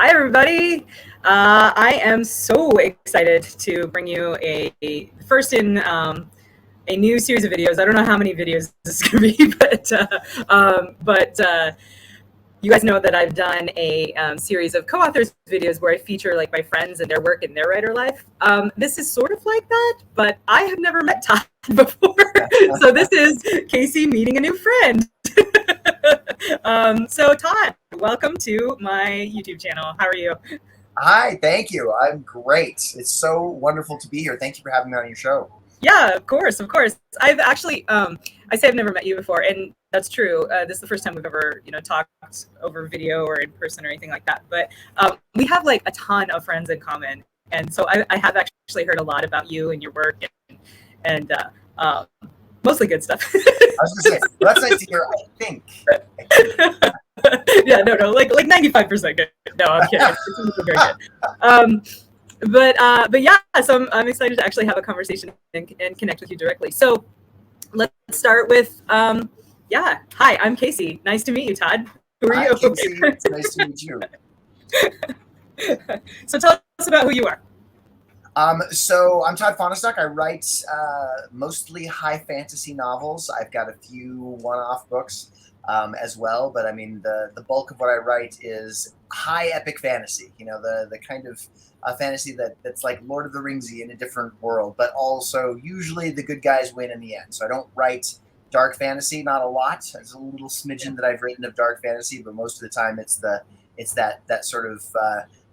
Hi, everybody. I am so excited to bring you a first in a new series of videos. I don't know how many videos this is going to be, but you guys know that I've done a series of co-authors videos where I feature like my friends and their work in their writer life. This is sort of like that, but I have never met Todd before. So this is Casey meeting a new friend. So Todd, welcome to my YouTube channel. How are you? Hi, thank you. I'm great. It's so wonderful to be here. Thank you for having me on your show. Yeah, of course, of course. I've actually, I say I've never met you before, and that's true. This is the first time we've ever, talked over video or in person or anything like that. But we have like a ton of friends in common, and so I have actually heard a lot about you and your work, and mostly good stuff. I was going to say, well, that's nice to hear. I think. Yeah, no, like 95% good. No, I'm kidding. It's very good. But yeah, so I'm excited to actually have a conversation and connect with you directly. So let's start with yeah. Hi, I'm Casey. Nice to meet you, Todd. Who are Hi, you? Casey. It's nice to meet you. So tell us about who you are. So I'm Todd Fahnestock. I write mostly high fantasy novels. I've got a few one-off books as well, but I mean the bulk of what I write is high epic fantasy. You know, the kind of fantasy that's like Lord of the Ringsy in a different world, but also usually the good guys win in the end. So I don't write dark fantasy, not a lot. There's a little smidgen that I've written of dark fantasy, but most of the time it's that sort of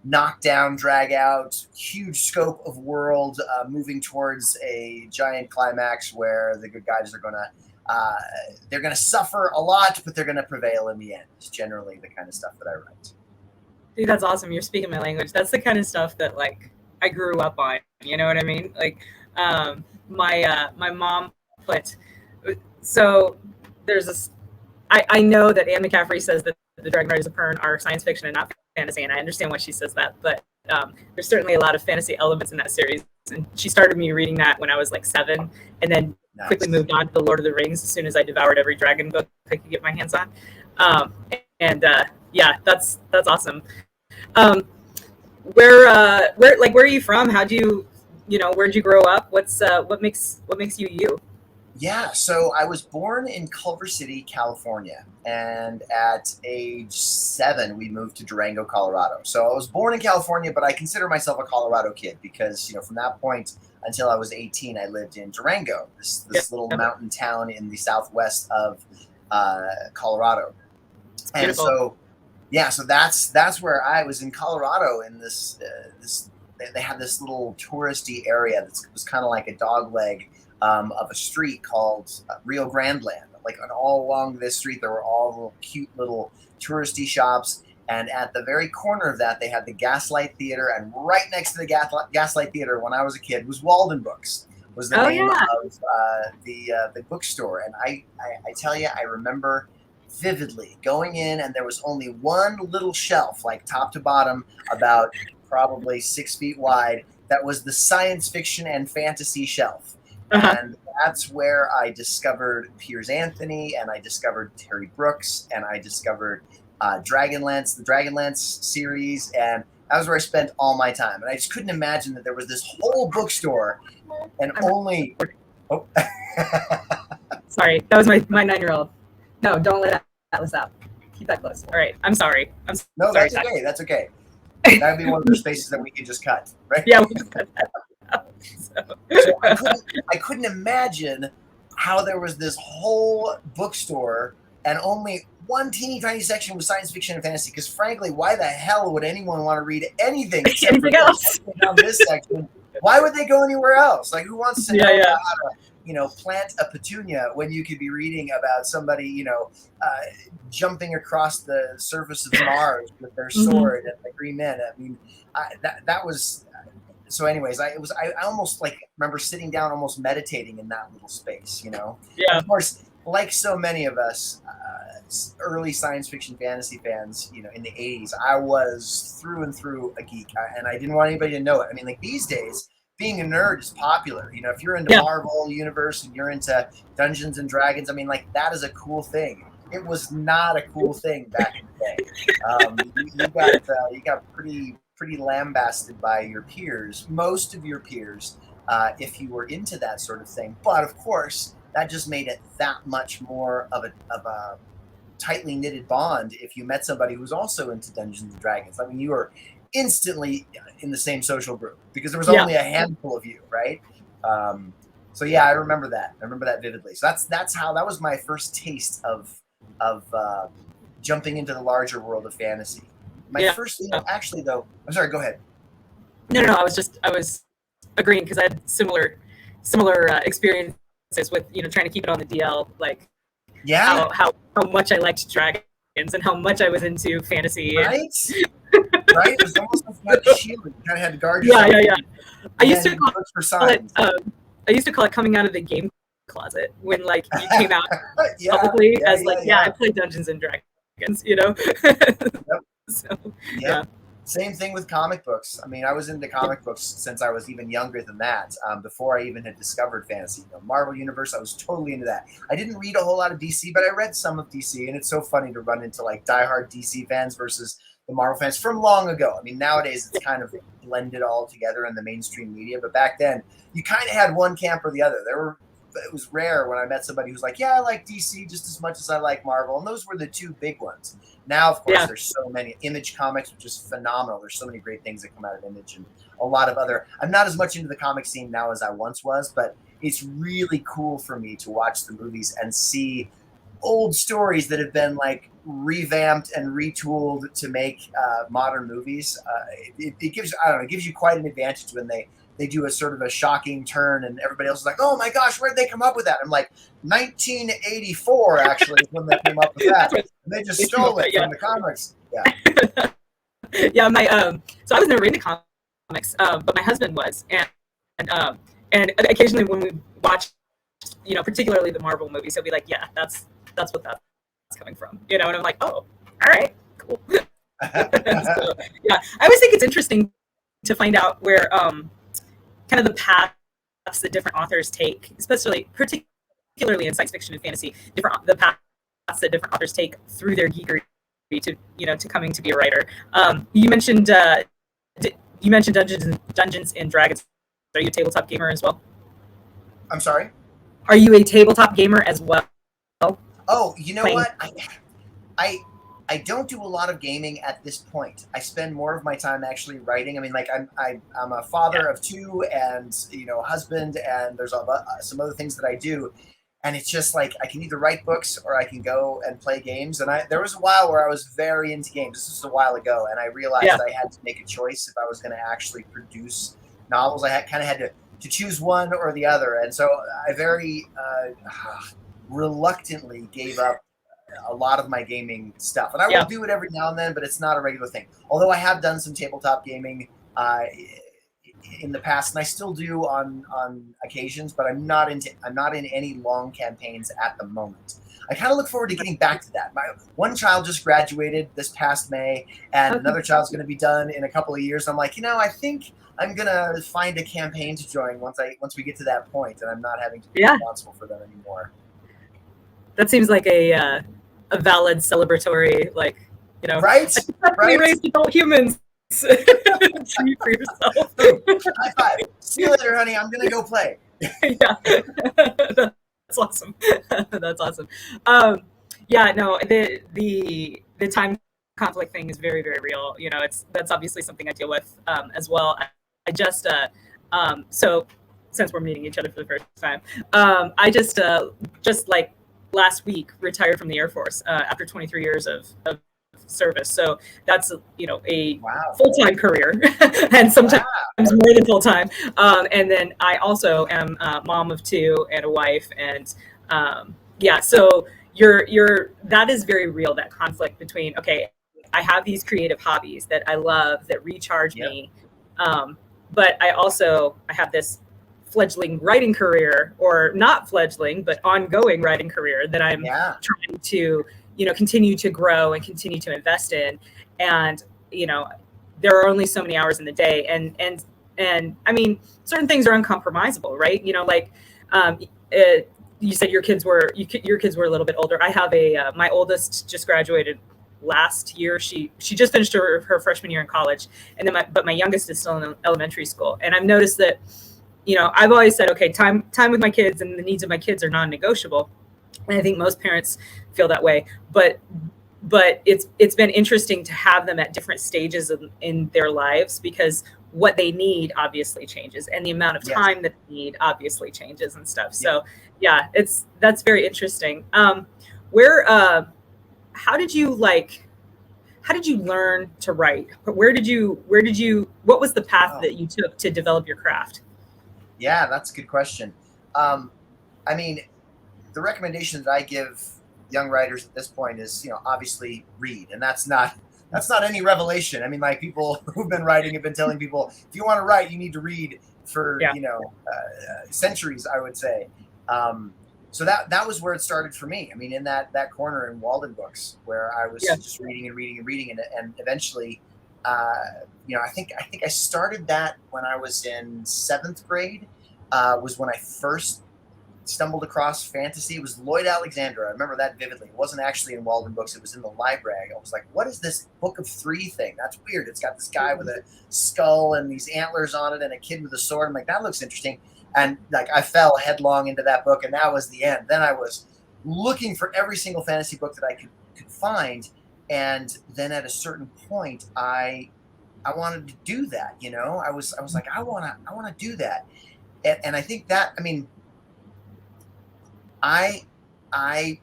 knockdown, drag out, huge scope of world moving towards a giant climax where the good guys are they're gonna suffer a lot, but they're gonna prevail in the end. It's generally the kind of stuff that I write. Dude, that's awesome. You're speaking my language. That's the kind of stuff that like I grew up on. You know what I mean? Like my mom put. So there's this. I know that Anne McCaffrey says that the Dragon Riders of Pern are science fiction and not fantasy, and I understand why she says that. But there's certainly a lot of fantasy elements in that series. And she started me reading that when I was like 7, and then quickly moved on to the Lord of the Rings as soon as I devoured every dragon book I could get my hands on. Yeah, that's awesome. Where are you from? How'd you, where'd you grow up? What makes you you? Yeah, so I was born in Culver City, California, and at age 7, we moved to Durango, Colorado. So I was born in California, but I consider myself a Colorado kid because, from that point until I was 18, I lived in Durango, this little mountain town in the southwest of Colorado. And so, yeah, so that's where I was in Colorado in this they had this little touristy area that was kind of like a dog leg of a street called Rio Grande Land. Like all along this street, there were all little cute little touristy shops. And at the very corner of that, they had the Gaslight Theater. And right next to the Gaslight Theater, when I was a kid, was Walden Books, was the name of the bookstore. And I tell you, I remember vividly going in, and there was only one little shelf, like top to bottom, about probably 6 feet wide, that was the science fiction and fantasy shelf. And that's where I discovered Piers Anthony, and I discovered Terry Brooks, and I discovered the Dragonlance series, and that was where I spent all my time. And I just couldn't imagine that there was this whole bookstore and only... Oh. Sorry, that was my 9-year-old. No, don't let that was out. Keep that close. All right, I'm sorry. No, sorry, that's okay. That's okay. That would be one of those spaces that we could just cut, right? Yeah, we just cut that. So I couldn't imagine how there was this whole bookstore and only one teeny tiny section was science fiction and fantasy. Because frankly, why the hell would anyone want to read anything except for else down this section? Why would they go anywhere else? Like, who wants to know how to, plant a petunia when you could be reading about somebody, jumping across the surface of Mars with their sword and the Green Men? I mean, that was. So anyways, I almost remember sitting down, almost meditating in that little space, Yeah. Of course, like so many of us, early science fiction fantasy fans, in the 80s, I was through and through a geek, and I didn't want anybody to know it. I mean, like these days, being a nerd is popular. If you're into Marvel Universe and you're into Dungeons and Dragons, I mean, like that is a cool thing. it was not a cool thing back in the day. You got pretty lambasted by your peers, most of your peers, if you were into that sort of thing. But of course, that just made it that much more of a tightly knitted bond if you met somebody who was also into Dungeons and Dragons. I mean, you were instantly in the same social group because there was only a handful of you, right? So yeah, I remember that. I remember that vividly. So that was my first taste of jumping into the larger world of fantasy. My first, actually though, I'm sorry. Go ahead. No. I was agreeing because I had similar experiences with trying to keep it on the DL, like how much I liked dragons and how much I was into fantasy. Right. Right. It was almost like a shield. You kind of had to guard yourself. Yeah. I used to call it coming out of the game closet when like you came out publicly as I played Dungeons and Dragons, Yep. So, Same thing with comic books. I mean, I was into comic books since I was even younger than that. Before I even had discovered fantasy, Marvel Universe, I was totally into that. I didn't read a whole lot of DC, but I read some of DC, and it's so funny to run into like diehard DC fans versus the Marvel fans from long ago. I mean, nowadays it's kind of blended all together in the mainstream media, but back then you kind of had one camp or the other. It was rare when I met somebody who's like, yeah, I like DC just as much as I like Marvel. And those were the two big ones. Now, of course, there's so many. Image Comics, which is phenomenal. There's so many great things that come out of Image and a lot of other. I'm not as much into the comic scene now as I once was, but it's really cool for me to watch the movies and see old stories that have been like revamped and retooled to make modern movies. It gives you quite an advantage when they do a sort of a shocking turn and everybody else is like, oh my gosh, where'd they come up with that? I'm like, 1984 actually is when they came up with that. And they just stole it from the comics. Yeah. So I was never into comics, but my husband was, and occasionally when we watch, particularly the Marvel movies, he'll be like, yeah, that's what that's coming from, and I'm like, oh, all right, cool. So, I always think it's interesting to find out where kind of the paths that different authors take, particularly in science fiction and fantasy, the paths that different authors take through their geekery to coming to be a writer. You mentioned Dungeons and Dragons. Are you a tabletop gamer as well? I'm sorry? Are you a tabletop gamer as well? Oh, you know what? I don't do a lot of gaming at this point. I spend more of my time actually writing. I mean, like I'm a father of two, and husband, and there's some other things that I do, and it's just like I can either write books or I can go and play games. And there was a while where I was very into games. This was a while ago, and I realized I had to make a choice if I was going to actually produce novels. I kind of had to choose one or the other, and so I very reluctantly gave up a lot of my gaming stuff, and I will do it every now and then, but it's not a regular thing. Although I have done some tabletop gaming in the past, and I still do on occasions, but I'm not in any long campaigns at the moment. I kind of look forward to getting back to that. My one child just graduated this past May, and another child's going to be done in a couple of years. I'm like, I think I'm going to find a campaign to join once we get to that point, and I'm not having to be responsible for them anymore. That seems like a valid celebratory, right? We raised adult humans. Treat for yourself. High five. See you later, honey. I'm gonna go play. That's awesome. That's awesome. The time conflict thing is very, very real. That's obviously something I deal with as well. I just so since we're meeting each other for the first time, I just like last week retired from the Air Force after 23 years of service. So that's a full-time career and sometimes more than full-time. And then I also am a mom of two and a wife, and so that is very real, that conflict between, okay, I have these creative hobbies that I love that recharge me, but I have this fledgling writing career, or not fledgling, but ongoing writing career that I'm trying to, continue to grow and continue to invest in. And, there are only so many hours in the day. And I mean, certain things are uncompromisable, right? you said your kids were a little bit older. I have my oldest just graduated last year. She just finished her freshman year in college, and then my youngest is still in elementary school. And I've noticed that, I've always said, okay, time with my kids and the needs of my kids are non-negotiable, and I think most parents feel that way. But it's been interesting to have them at different stages in their lives, because what they need obviously changes, and the amount of time that they need obviously changes and stuff. So yeah, that's very interesting. How did you learn to write? What was the path that you took to develop your craft? Yeah, that's a good question. I mean, the recommendation that I give young writers at this point is, obviously read. And that's not any revelation. I mean, like, people who've been writing have been telling people, if you want to write, you need to read for, centuries, I would say. So that was where it started for me. I mean, in that corner in Walden Books, where I was just reading and reading and reading, and eventually, I think I started that when I was in 7th grade. Was when I first stumbled across fantasy. It was Lloyd Alexander. I remember that vividly. It wasn't actually in Walden Books. It was in the library. I was like, what is this Book of Three thing? That's weird. It's got this guy with a skull and these antlers on it and a kid with a sword. I'm like, that looks interesting. And like, I fell headlong into that book, and that was the end. Then I was looking for every single fantasy book that I could find. And then at a certain point, I wanted to do that. I was like, I want to do that. And I think that, I mean, I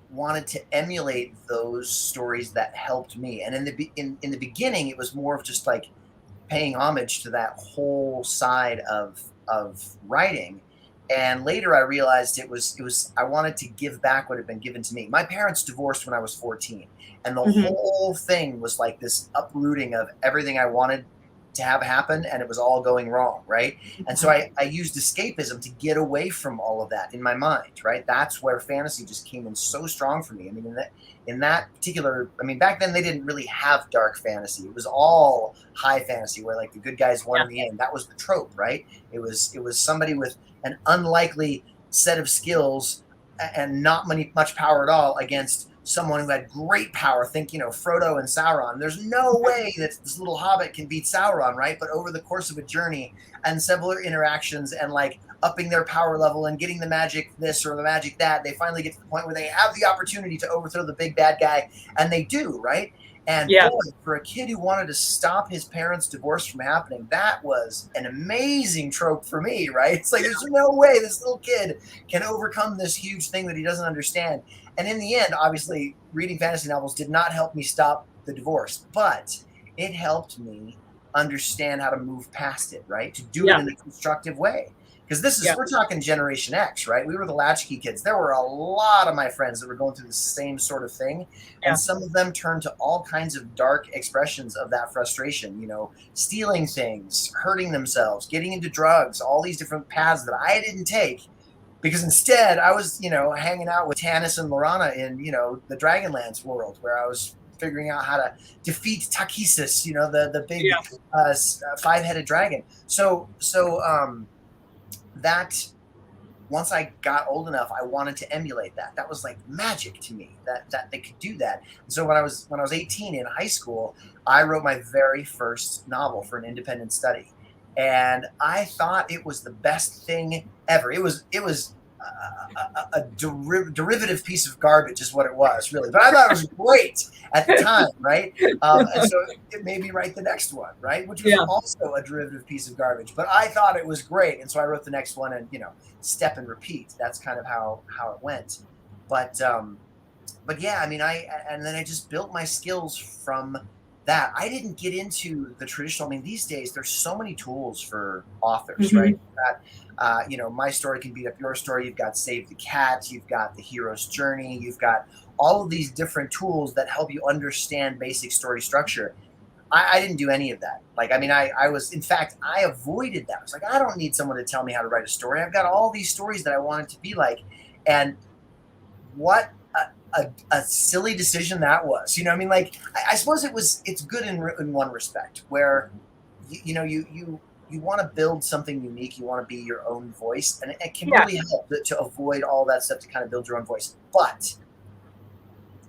wanted to emulate those stories that helped me. And in the beginning, it was more of just like paying homage to that whole side of writing. And later I realized it was I wanted to give back what had been given to me. My parents divorced when I was 14, and the whole thing was like this uprooting of everything I wanted to have happen, and it was all going wrong, right? And so I used escapism to get away from all of that in my mind, right? That's where fantasy just came in so strong for me. I mean, in that particular, I mean, back then they didn't really have dark fantasy. It was all high fantasy, where like the good guys won in the end. That was the trope, right? It was somebody with an unlikely set of skills and not much power at all against someone who had great power. Think, Frodo and Sauron. There's no way that this little hobbit can beat Sauron, right? But over the course of a journey and several interactions and like upping their power level and getting the magic this or the magic that, they finally get to the point where they have the opportunity to overthrow the big bad guy, and they do, right? And boy, for a kid who wanted to stop his parents' divorce from happening, that was an amazing trope for me, right? It's like, there's no way this little kid can overcome this huge thing that he doesn't understand. And in the end, obviously, reading fantasy novels did not help me stop the divorce, but it helped me understand how to move past it, right? To do it in a constructive way. Because we're talking Generation X, right? We were the latchkey kids. There were a lot of my friends that were going through the same sort of thing. And some of them turned to all kinds of dark expressions of that frustration, stealing things, hurting themselves, getting into drugs, all these different paths that I didn't take. Because instead, I was, hanging out with Tanis and Lorana in, the Dragonlance world, where I was figuring out how to defeat Takisis, the big 5-headed dragon. So that once I got old enough, I wanted to emulate that. That was like magic to me, that they could do that. And so when I was 18 in high school, I wrote my very first novel for an independent study. And I thought it was the best thing ever. It was a derivative piece of garbage is what it was, really. But I thought it was great at the time, right? And so it made me write the next one, right? Which was also a derivative piece of garbage. But I thought it was great. And so I wrote the next one and, step and repeat. That's kind of how it went. But yeah, I mean, and then I just built my skills from that. I didn't get into the traditional, I mean, these days there's so many tools for authors, right? My story can beat up your story. You've got Save the Cat. You've got the hero's journey. You've got all of these different tools that help you understand basic story structure. I didn't do any of that. Like, I mean, I avoided that. I was like, I don't need someone to tell me how to write a story. I've got all these stories that I want it to be like. And what a silly decision that was. I mean, like, I suppose it's good in one respect, where you you want to build something unique. You want to be your own voice, and it can Yeah. really help to avoid all that stuff to kind of build your own voice. But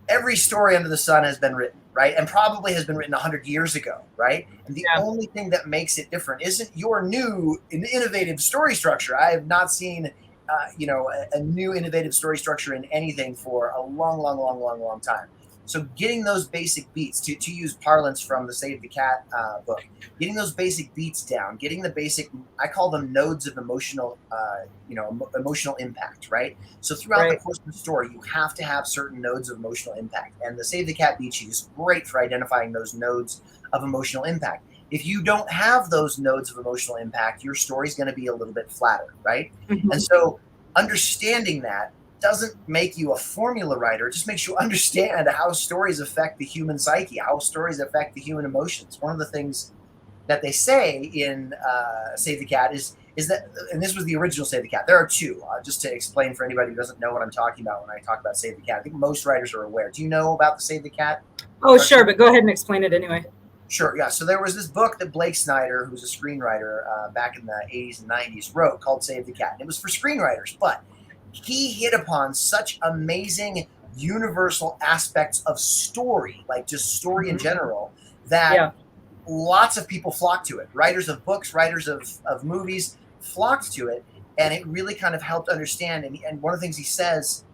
every story under the sun has been written, right? And probably has been written 100 years ago, right? And the only thing that makes it different isn't your new and innovative story structure. I have not seen, a new innovative story structure in anything for a long time. So getting those basic beats, to use parlance from the Save the Cat book, getting those basic beats down, getting the basic, I call them nodes of emotional, emotional impact, right? So throughout the course of the story, you have to have certain nodes of emotional impact. And the Save the Cat beat sheet is great for identifying those nodes of emotional impact. If you don't have those nodes of emotional impact, your story's going to be a little bit flatter, right? And so understanding that doesn't make you a formula writer. It just makes you understand how stories affect the human psyche, how stories affect the human emotions. One of the things that they say in Save the Cat is that, and this was the original Save the Cat. There are two, just to explain for anybody who doesn't know what I'm talking about when I talk about Save the Cat. I think most writers are aware. Do you know about the Save the Cat? Oh, sure, but go ahead and explain it anyway. Sure, yeah. So there was this book that Blake Snyder, who's a screenwriter back in the 80s and 90s, wrote called Save the Cat. And it was for screenwriters, but he hit upon such amazing universal aspects of story, like just story in general, that lots of people flocked to it. Writers of books, writers of movies flocked to it, and it really kind of helped understand. And one of the things he says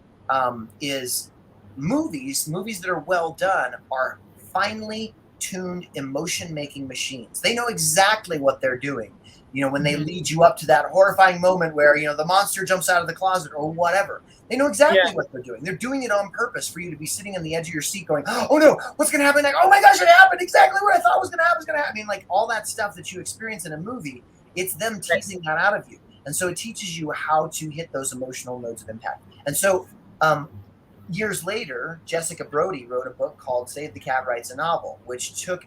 is movies that are well done are finely tuned emotion-making machines. They know exactly what they're doing. When they lead you up to that horrifying moment where, the monster jumps out of the closet or whatever, they know exactly what they're doing. They're doing it on purpose for you to be sitting on the edge of your seat going, oh no, what's going to happen next? Oh my gosh, it happened exactly what I thought was going to happen. I mean, like all that stuff that you experience in a movie, it's them teasing that out of you. And so it teaches you how to hit those emotional nodes of impact. And so years later, Jessica Brody wrote a book called Save the Cat Writes a Novel, which took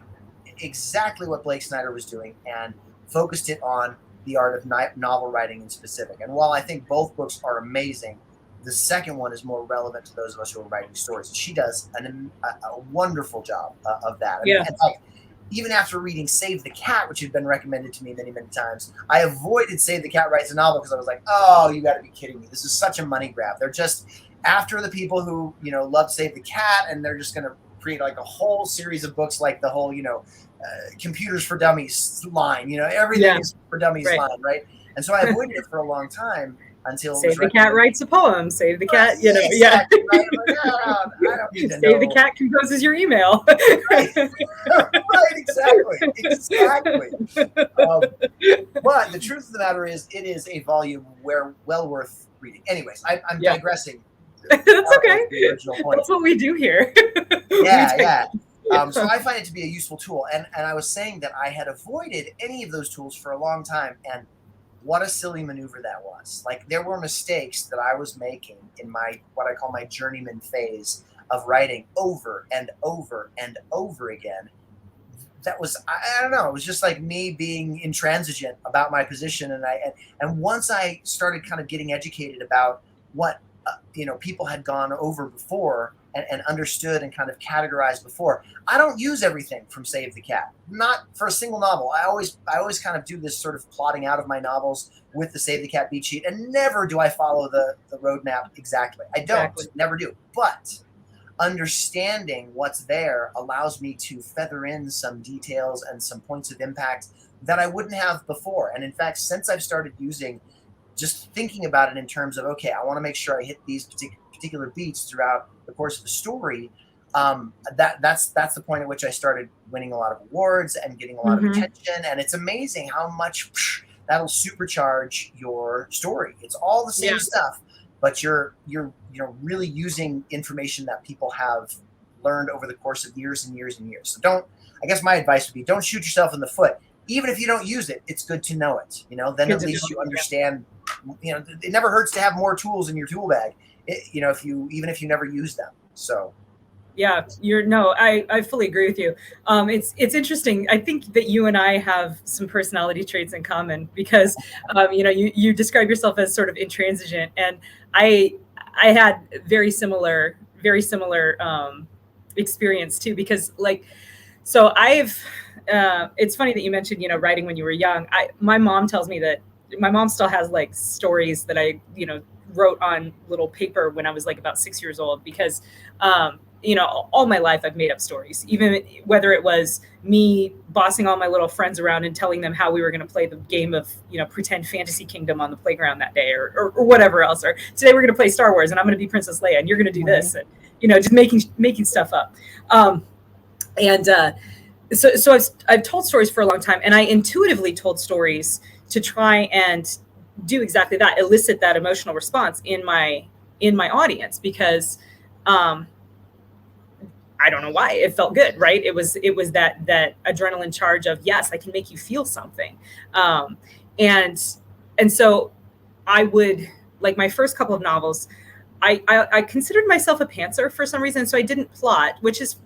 exactly what Blake Snyder was doing and focused it on the art of novel writing in specific. And while I think both books are amazing, the second one is more relevant to those of us who are writing stories. She does a wonderful job of that. I mean, in fact, even after reading Save the Cat, which had been recommended to me many times, I avoided Save the Cat Writes a Novel because I was like, oh, you got to be kidding me. This is such a money grab. They're just after the people who, love Save the Cat, and they're just going to create like a whole series of books like the whole, Computers for Dummies line, everything is for dummies line, right? And so I avoided it for a long time until Save the Cat writes a poem. Save the Cat, exactly, right? Like, I don't need to Save know. the Cat composes your email. Right, exactly. But the truth of the matter is, it is a volume well worth reading. Anyways, I'm digressing. That's okay. That's what we do here. Yeah. So I find it to be a useful tool. And I was saying that I had avoided any of those tools for a long time. And what a silly maneuver that was. Like, there were mistakes that I was making in what I call my journeyman phase of writing over and over and over again. That was, I don't know, it was just like me being intransigent about my position. And once I started kind of getting educated about what people had gone over before and understood and kind of categorized before. I don't use everything from Save the Cat, not for a single novel. I always kind of do this sort of plotting out of my novels with the Save the Cat beat sheet, and never do I follow the roadmap exactly. I don't, never do. But understanding what's there allows me to feather in some details and some points of impact that I wouldn't have before. And in fact, since I've started just thinking about it in terms of, okay, I want to make sure I hit these particular beats throughout the course of the story. That's the point at which I started winning a lot of awards and getting a lot of attention. And it's amazing how much that'll supercharge your story. It's all the same stuff, but you're really using information that people have learned over the course of years and years and years. So I guess my advice would be, don't shoot yourself in the foot. Even if you don't use it, it's good to know it. Then at least you understand. It never hurts to have more tools in your tool bag. Even if you never use them. So. Yeah, I fully agree with you. It's interesting. I think that you and I have some personality traits in common because, you describe yourself as sort of intransigent, and I had very similar experience too, because so it's funny that you mentioned, writing when you were young. My mom tells me that my mom still has like stories that I, wrote on little paper when I was like about 6 years old, because, all my life I've made up stories, even whether it was me bossing all my little friends around and telling them how we were going to play the game of, pretend Fantasy Kingdom on the playground that day, or whatever else, or today we're going to play Star Wars and I'm going to be Princess Leia and you're going to do this, and, just making stuff up. So I've told stories for a long time, and I intuitively told stories to try and do exactly that, elicit that emotional response in my audience, because I don't know why, it felt good, right? It was that adrenaline charge of, yes, I can make you feel something. And so I would, like, my first couple of novels, I considered myself a pantser for some reason. So I didn't plot, which is,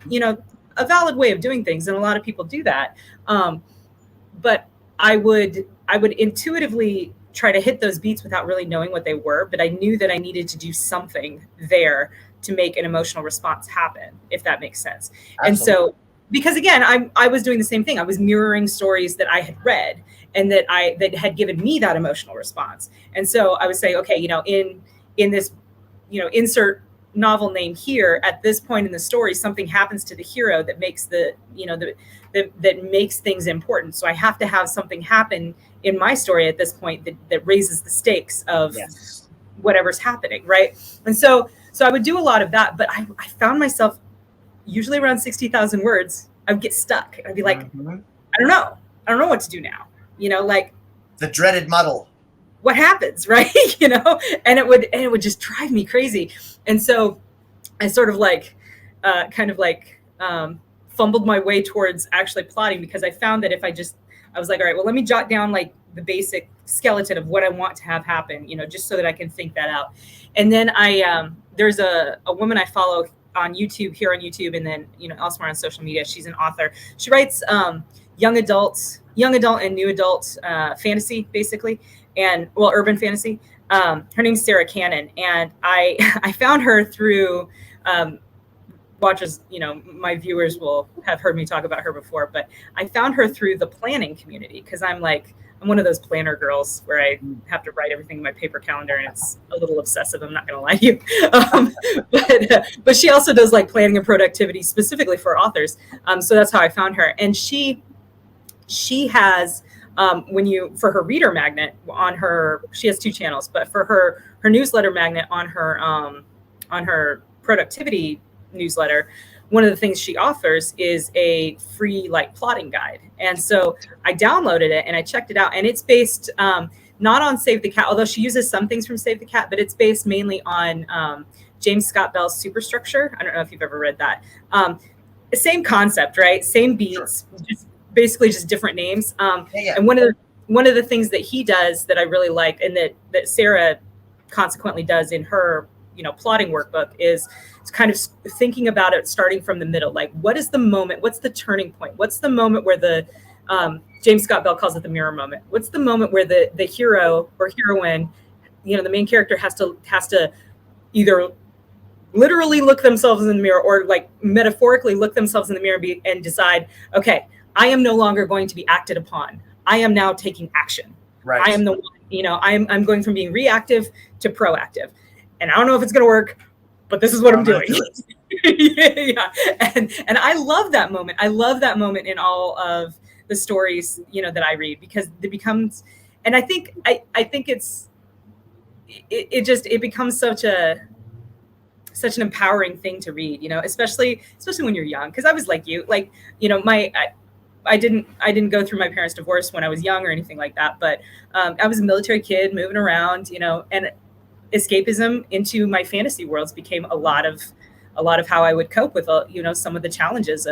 a valid way of doing things, and a lot of people do that. But I would intuitively try to hit those beats without really knowing what they were, but I knew that I needed to do something there to make an emotional response happen, if that makes sense. Absolutely. And so, because again, I was doing the same thing. I was mirroring stories that I had read and that had given me that emotional response. And so I would say, okay, in this, insert novel name here, at this point in the story, something happens to the hero that makes that makes things important. So I have to have something happen in my story at this point that raises the stakes of whatever's happening, right? And so I would do a lot of that, but I found myself usually around 60,000 words. I would get stuck. I'd be like, I don't know what to do now. Like the dreaded muddle. What happens, right? And it would just drive me crazy. And so I sort of fumbled my way towards actually plotting, because I found that I was like, all right, well, let me jot down like the basic skeleton of what I want to have happen, just so that I can think that out. And then there's a woman I follow here on YouTube, and then, elsewhere on social media. She's an author. She writes young adult and new adult fantasy, basically, and urban fantasy. Her name's Sarah Cannon, and I found her through watchers, my viewers will have heard me talk about her before, but I found her through the planning community, because I'm one of those planner girls where I have to write everything in my paper calendar, and it's a little obsessive, I'm not going to lie to you. But she also does like planning and productivity specifically for authors. So that's how I found her. And she has, for her reader magnet on her, she has 2 channels, but for her newsletter magnet on her productivity newsletter, one of the things she offers is a free like plotting guide. And so I downloaded it and I checked it out, and it's based not on Save the Cat, although she uses some things from Save the Cat, but it's based mainly on James Scott Bell's Superstructure. I don't know if you've ever read that. Same concept, right? Same beats, sure. Just different names. And one of the things that he does that I really like, and that Sarah consequently does in her plotting workbook, is kind of thinking about it starting from the middle. Like, what is the moment? What's the turning point? What's the moment where the James Scott Bell calls it the mirror moment? What's the moment where the hero or heroine, the main character has to either literally look themselves in the mirror, or like metaphorically look themselves in the mirror and decide, okay, I am no longer going to be acted upon. I am now taking action. Right. I am the one, I'm going from being reactive to proactive. And I don't know if it's going to work, but this is what I'm doing. Yeah. And I love that moment. I love that moment in all of the stories, that I read, because it becomes, and I think it becomes such an empowering thing to read, especially when you're young. Cause I was like you, I didn't go through my parents' divorce when I was young or anything like that, but I was a military kid moving around, and escapism into my fantasy worlds became a lot of how I would cope with, some of the challenges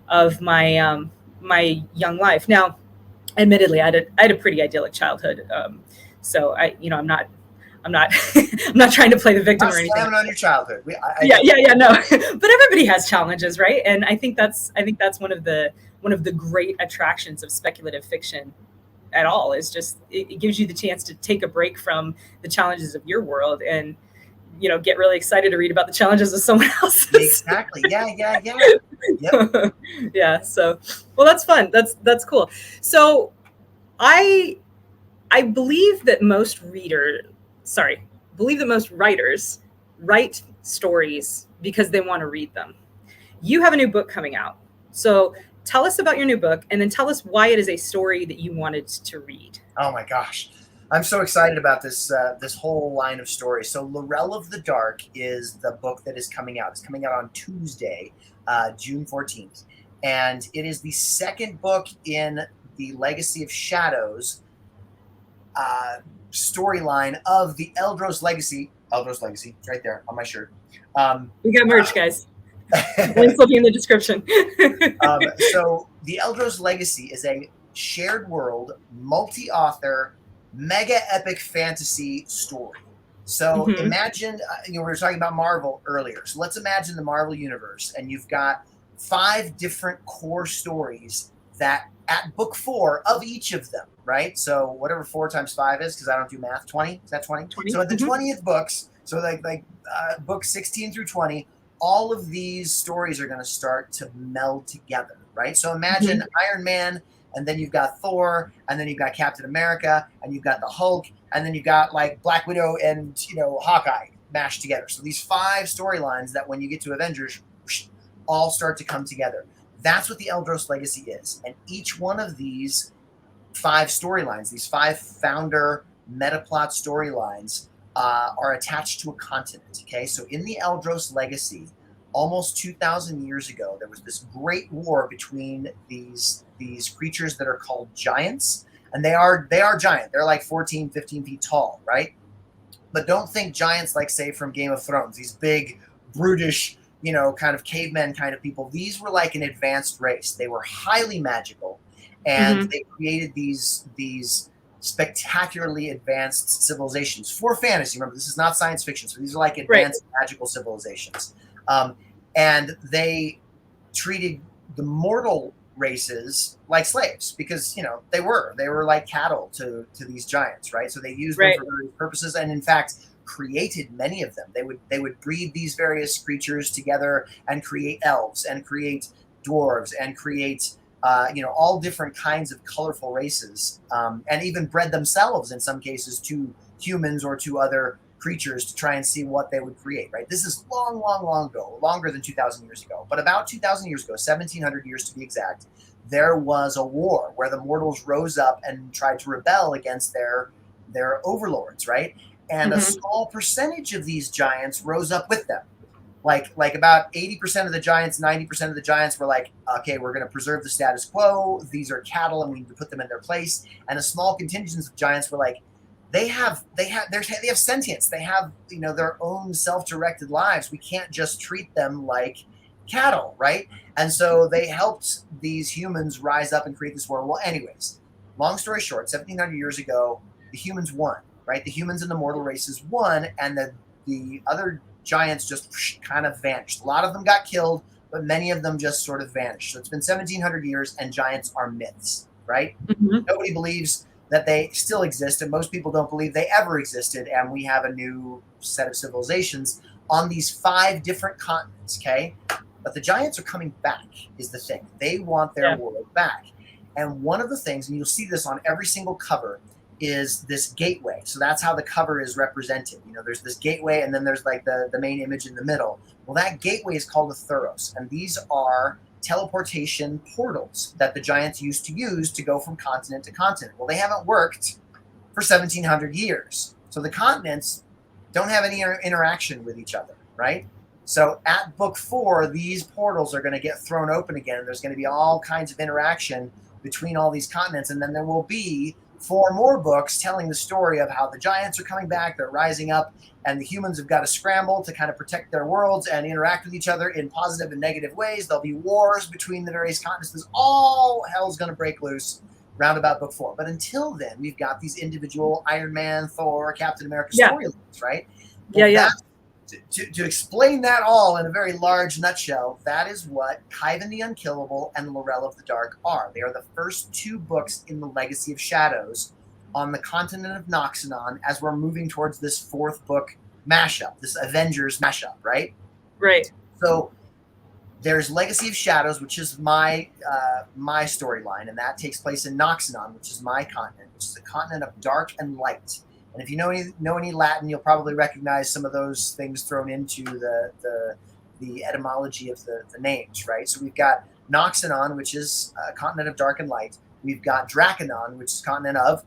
of my my young life. Now, admittedly, I had a pretty idyllic childhood, so I'm not I'm not trying to play the victim or anything. Slamming on your childhood. No. But everybody has challenges, right? And I think that's one of the great attractions of speculative fiction at all, is just it gives you the chance to take a break from the challenges of your world and get really excited to read about the challenges of someone else's. Exactly. Yeah. Yep. Yeah. So, well, that's fun. That's cool. So I believe that most writers write stories because they want to read them. You have a new book coming out. So tell us about your new book, and then tell us why it is a story that you wanted to read. Oh my gosh. I'm so excited about this this whole line of stories. So Lorelle of the Dark is the book that is coming out. It's coming out on Tuesday, June 14th. And it is the second book in the Legacy of Shadows storyline of the Eldros Legacy. Eldros Legacy, it's right there on my shirt. We got merch, guys. Links will be in the description. So the Eldros Legacy is a shared world, multi-author, mega epic fantasy story. So imagine, we were talking about Marvel earlier. So let's imagine the Marvel universe, and you've got 5 different core stories that at book 4 of each of them, right? So whatever 4 times 5 is, because I don't do math, 20? Is that 20? 20. So at the 20th books, so like books 16 through 20, all of these stories are going to start to meld together, right? So imagine Iron Man, and then you've got Thor, and then you've got Captain America, and you've got the Hulk, and then you've got like Black Widow and Hawkeye mashed together. So these 5 storylines that when you get to Avengers, all start to come together. That's what the Eldros Legacy is. And each one of these 5 storylines, these 5 founder metaplot storylines, are attached to a continent. Okay, so in the Eldros Legacy, almost 2,000 years ago, there was this great war between these creatures that are called giants, and they are giant. They're like 14, 15 feet tall, right? But don't think giants like, say, from Game of Thrones, these big, brutish, kind of cavemen kind of people. These were like an advanced race. They were highly magical, and they created these spectacularly advanced civilizations for fantasy. Remember, this is not science fiction, so these are like advanced magical civilizations. And they treated the mortal races like slaves because they were like cattle to these giants, right? So they used them for various purposes, and in fact created many of them. They would breed these various creatures together and create elves and create dwarves and create all different kinds of colorful races, and even bred themselves in some cases to humans or to other creatures to try and see what they would create, right? This is long ago, longer than 2,000 years ago. But about 2,000 years ago, 1,700 years to be exact, there was a war where the mortals rose up and tried to rebel against their overlords, right? And a small percentage of these giants rose up with them. Like about 80% of the giants, 90% of the giants were like, okay, we're going to preserve the status quo. These are cattle, and we need to put them in their place. And a small contingent of giants were like, they have sentience. They have their own self-directed lives. We can't just treat them like cattle, right? And so they helped these humans rise up and create this war. Well, anyways, long story short, 1,700 years ago, the humans won, right? The humans in the mortal races won, and the other giants just kind of vanished. A lot of them got killed, but many of them just sort of vanished. So it's been 1,700 years, and giants are myths, right? Nobody believes that they still exist, and most people don't believe they ever existed, and we have a new set of civilizations on these 5 different continents, okay? But the giants are coming back, is the thing. They want their world back. And one of the things, and you'll see this on every single cover, is this gateway. So that's how the cover is represented. There's this gateway, and then there's like the main image in the middle. Well, that gateway is called a Thuros, and these are teleportation portals that the giants used to use to go from continent to continent. Well, they haven't worked for 1,700 years. So the continents don't have any interaction with each other, right? So at book 4, these portals are going to get thrown open again, and there's going to be all kinds of interaction between all these continents, and then there will be 4 more books telling the story of how the giants are coming back, they're rising up, and the humans have got to scramble to kind of protect their worlds and interact with each other in positive and negative ways. There'll be wars between the various continents. There's all hell's going to break loose round about book 4. But until then, we've got these individual Iron Man, Thor, Captain America storylines, right? Well, to explain that all in a very large nutshell, that is what Khyven the Unkillable and Lorelle of the Dark are. They are the first 2 books in the Legacy of Shadows on the continent of Noxanon as we're moving towards this 4th book mashup, this Avengers mashup, right? Right. So there's Legacy of Shadows, which is my storyline, and that takes place in Noxanon, which is my continent, which is a continent of dark and light. And if you know any Latin, you'll probably recognize some of those things thrown into the etymology of the names, right? So we've got Noxanon, which is a continent of dark and light. We've got Draconon, which is a continent of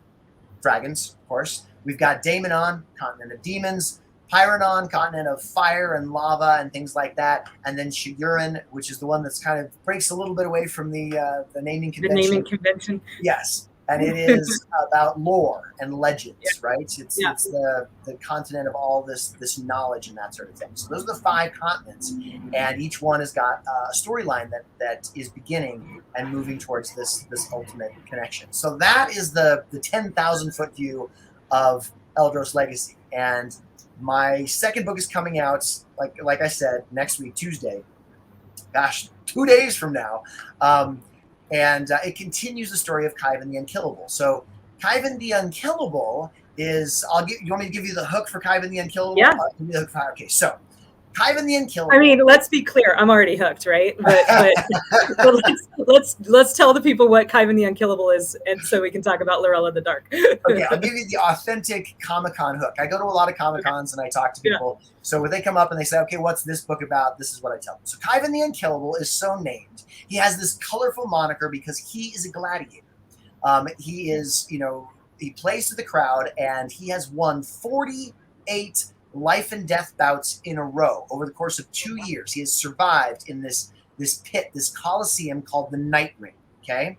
dragons, of course. We've got Daemonon, continent of demons. Pyronon, continent of fire and lava and things like that. And then Shigurin, which is the one that's kind of breaks a little bit away from the naming convention. The naming convention. Yes. And it is about lore and legends, right? It's the continent of all this knowledge and that sort of thing. So those are the 5 continents, and each one has got a storyline that is beginning and moving towards this ultimate connection. So that is the 10,000-foot view of Eldros Legacy. And my second book is coming out, like I said, next week, Tuesday. Gosh, 2 days from now. And it continues the story of Khyven the Unkillable. So Khyven the Unkillable is, you want me to give you the hook for Khyven the Unkillable? Yeah. Okay, so Khyven the Unkillable. I mean, let's be clear. I'm already hooked, right? But let's tell the people what Khyven the Unkillable is, and so we can talk about Lorelle in the Dark. Okay, I'll give you the authentic Comic-Con hook. I go to a lot of Comic-Cons and I talk to people. Yeah. So when they come up and they say, okay, what's this book about? This is what I tell them. So Khyven the Unkillable is so named. He has this colorful moniker because he is a gladiator. He is, he plays to the crowd, and he has won 48 life and death bouts in a row over the course of 2 years. He has survived in this pit, this coliseum called the Night Ring. Okay,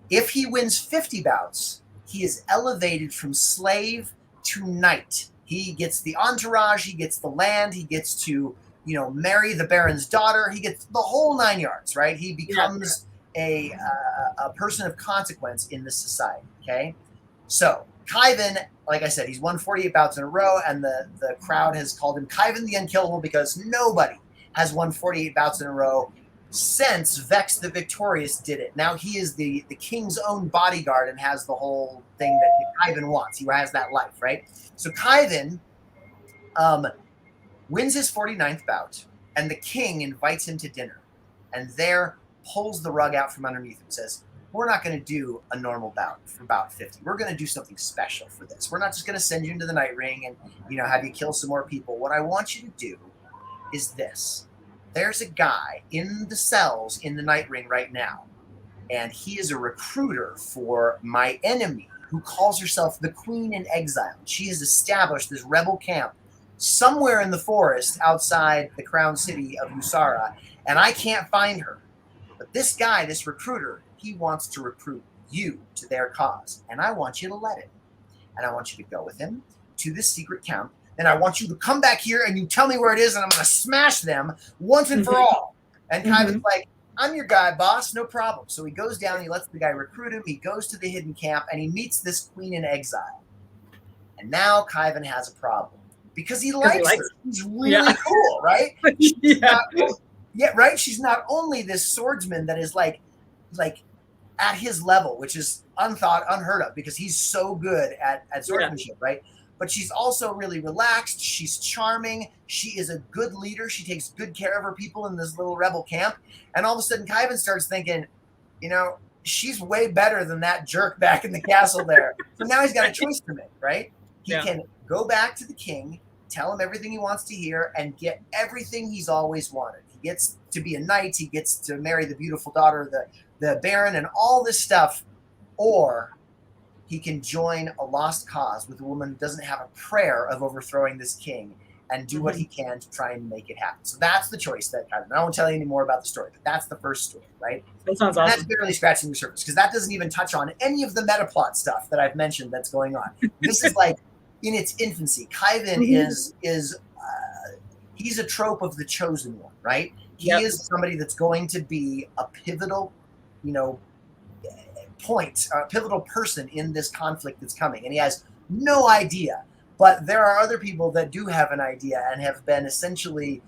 if he wins 50 bouts, he is elevated from slave to knight. He gets the entourage, he gets the land, he gets to marry the Baron's daughter. He gets the whole 9 yards, right? He becomes a person of consequence in this society. Okay, so Khyven, like I said, he's won 48 bouts in a row, and the crowd has called him Khyven the Unkillable because nobody has won 48 bouts in a row since Vex the Victorious did it. Now he is the king's own bodyguard and has the whole thing that Khyven wants. He has that life, right? So Khyven wins his 49th bout, and the king invites him to dinner, and there pulls the rug out from underneath him and says, we're not going to do a normal bout for bout 50. We're going to do something special for this. We're not just going to send you into the Night Ring and have you kill some more people. What I want you to do is this. There's a guy in the cells in the Night Ring right now, and he is a recruiter for my enemy who calls herself the Queen in Exile. She has established this rebel camp somewhere in the forest outside the crown city of Usara, and I can't find her. But this guy, this recruiter, he wants to recruit you to their cause, and I want you to let him. And I want you to go with him to this secret camp, and I want you to come back here and you tell me where it is, and I'm going to smash them once and for all. And Khyven's like, I'm your guy, boss, no problem. So he goes down, he lets the guy recruit him, he goes to the hidden camp, and he meets this Queen in Exile. And now Khyven has a problem because he likes her. She's really cool, right? Right? She's not only this swordsman that is like at his level, which is unheard of because he's so good at swordsmanship, right? But she's also really relaxed. She's charming. She is a good leader. She takes good care of her people in this little rebel camp. And all of a sudden, Khyven starts thinking, she's way better than that jerk back in the castle there. So now he's got a choice to make, right? He can go back to the king, tell him everything he wants to hear, and get everything he's always wanted. He gets to be a knight. He gets to marry the beautiful daughter of the Baron and all this stuff. Or he can join a lost cause with a woman who doesn't have a prayer of overthrowing this king and do what he can to try and make it happen. So that's the choice that Khyven. I won't tell you any more about the story, but that's the first story, right? That sounds awesome. That's barely scratching the surface because that doesn't even touch on any of the meta plot stuff that I've mentioned that's going on. This is like in its infancy. Khyven is he's a trope of the chosen one, right? He is somebody that's going to be a pivotal, point, a pivotal person in this conflict that's coming, and he has no idea. But there are other people that do have an idea and have been essentially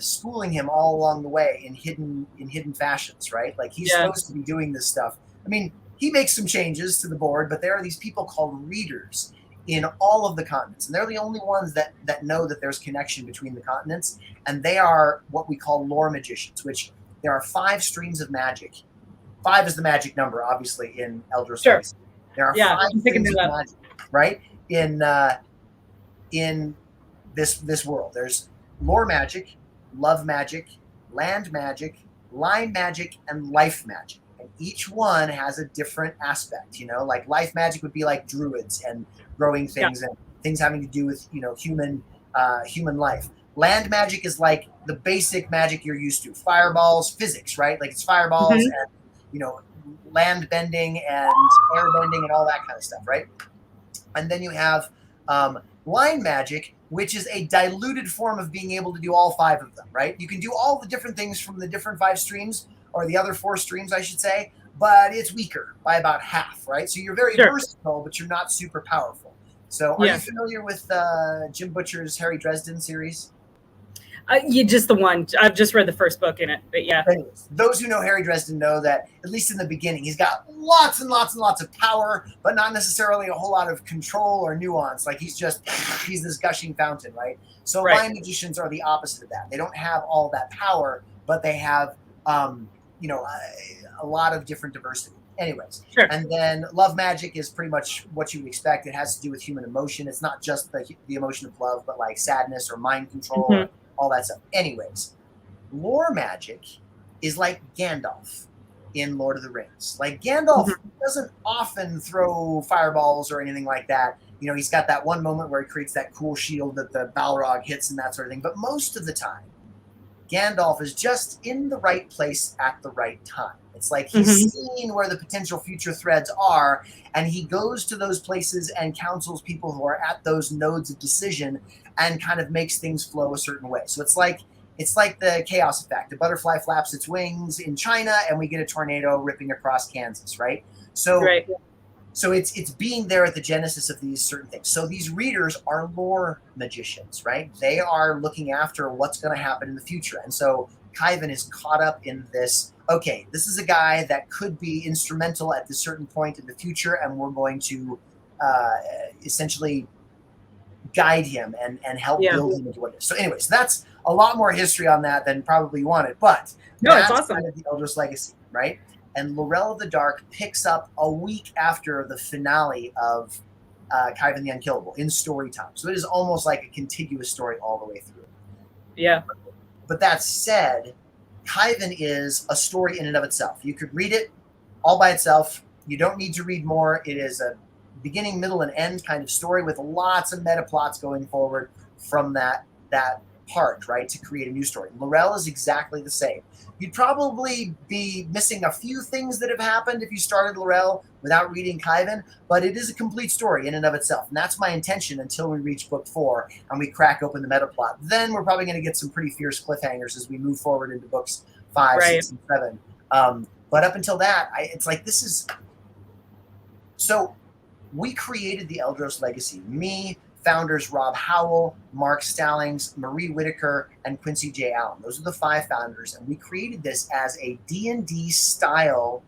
schooling him all along the way in hidden fashions, right? Like he's supposed to be doing this stuff. I mean, he makes some changes to the board, but there are these people called readers in all of the continents. And they're the only ones that know that there's connection between the continents. And they are what we call lore magicians, which there are 5 streams of magic. 5 is the magic number, obviously, in Eldros Legacy. There are 5 streams of magic, right? In this world. There's lore magic, love magic, land magic, line magic, and life magic. And each one has a different aspect, you know, like life magic would be like druids and growing things and things having to do with, you know, human life. Land magic is like the basic magic you're used to. Fireballs, physics, right? Like it's fireballs and, you know, land bending and air bending and all that kind of stuff, right? And then you have line magic, which is a diluted form of being able to do all 5 of them, right? You can do all the different things from the different 5 streams, or the other 4 streams, I should say, but it's weaker by about half, right? So you're very versatile, but you're not super powerful. So are you familiar with Jim Butcher's Harry Dresden series? Just the one. I've just read the first book in it, but yeah. Anyways, those who know Harry Dresden know that, at least in the beginning, he's got lots and lots and lots of power, but not necessarily a whole lot of control or nuance. Like he's this gushing fountain, right? So line magicians are the opposite of that. They don't have all that power, but they have, you know, a lot of different diversity. Anyways, and then love magic is pretty much what you would expect. It has to do with human emotion. It's not just the emotion of love, but like sadness or mind control, or all that stuff. Anyways, lore magic is like Gandalf in Lord of the Rings. Like Gandalf doesn't often throw fireballs or anything like that. You know, he's got that one moment where he creates that cool shield that the Balrog hits and that sort of thing. But most of the time, Gandalf is just in the right place at the right time. It's like he's seen where the potential future threads are, and he goes to those places and counsels people who are at those nodes of decision and kind of makes things flow a certain way. So it's like the chaos effect. A butterfly flaps its wings in China and we get a tornado ripping across Kansas, right? So so it's being there at the genesis of these certain things. So these readers are lore magicians, right? They are looking after what's going to happen in the future. And so Khyven is caught up in this, okay, this is a guy that could be instrumental at this certain point in the future, and we're going to essentially guide him and help build him into what it is. So anyways, that's a lot more history on that than probably you wanted, but that's awesome. Kind of the Eldros Legacy, right? And Lorelle of the Dark picks up a week after the finale of Khyven the Unkillable in story time. So it is almost like a contiguous story all the way through. Yeah. But that said, Khyven is a story in and of itself. You could read it all by itself. You don't need to read more. It is a beginning, middle, and end kind of story with lots of meta plots going forward from that part, right, to create a new story. Lorelle is exactly the same. You'd probably be missing a few things that have happened if you started Lorelle without reading Khyven, but it is a complete story in and of itself. And that's my intention until we reach book 4 and we crack open the meta plot. Then we're probably going to get some pretty fierce cliffhangers as we move forward into books 5, 6, and 7. But up until that, it's like this is... So we created the Eldros Legacy. Me, founders Rob Howell, Mark Stallings, Marie Whitaker, and Quincy J. Allen. Those are the 5 founders, and we created this as a D&D style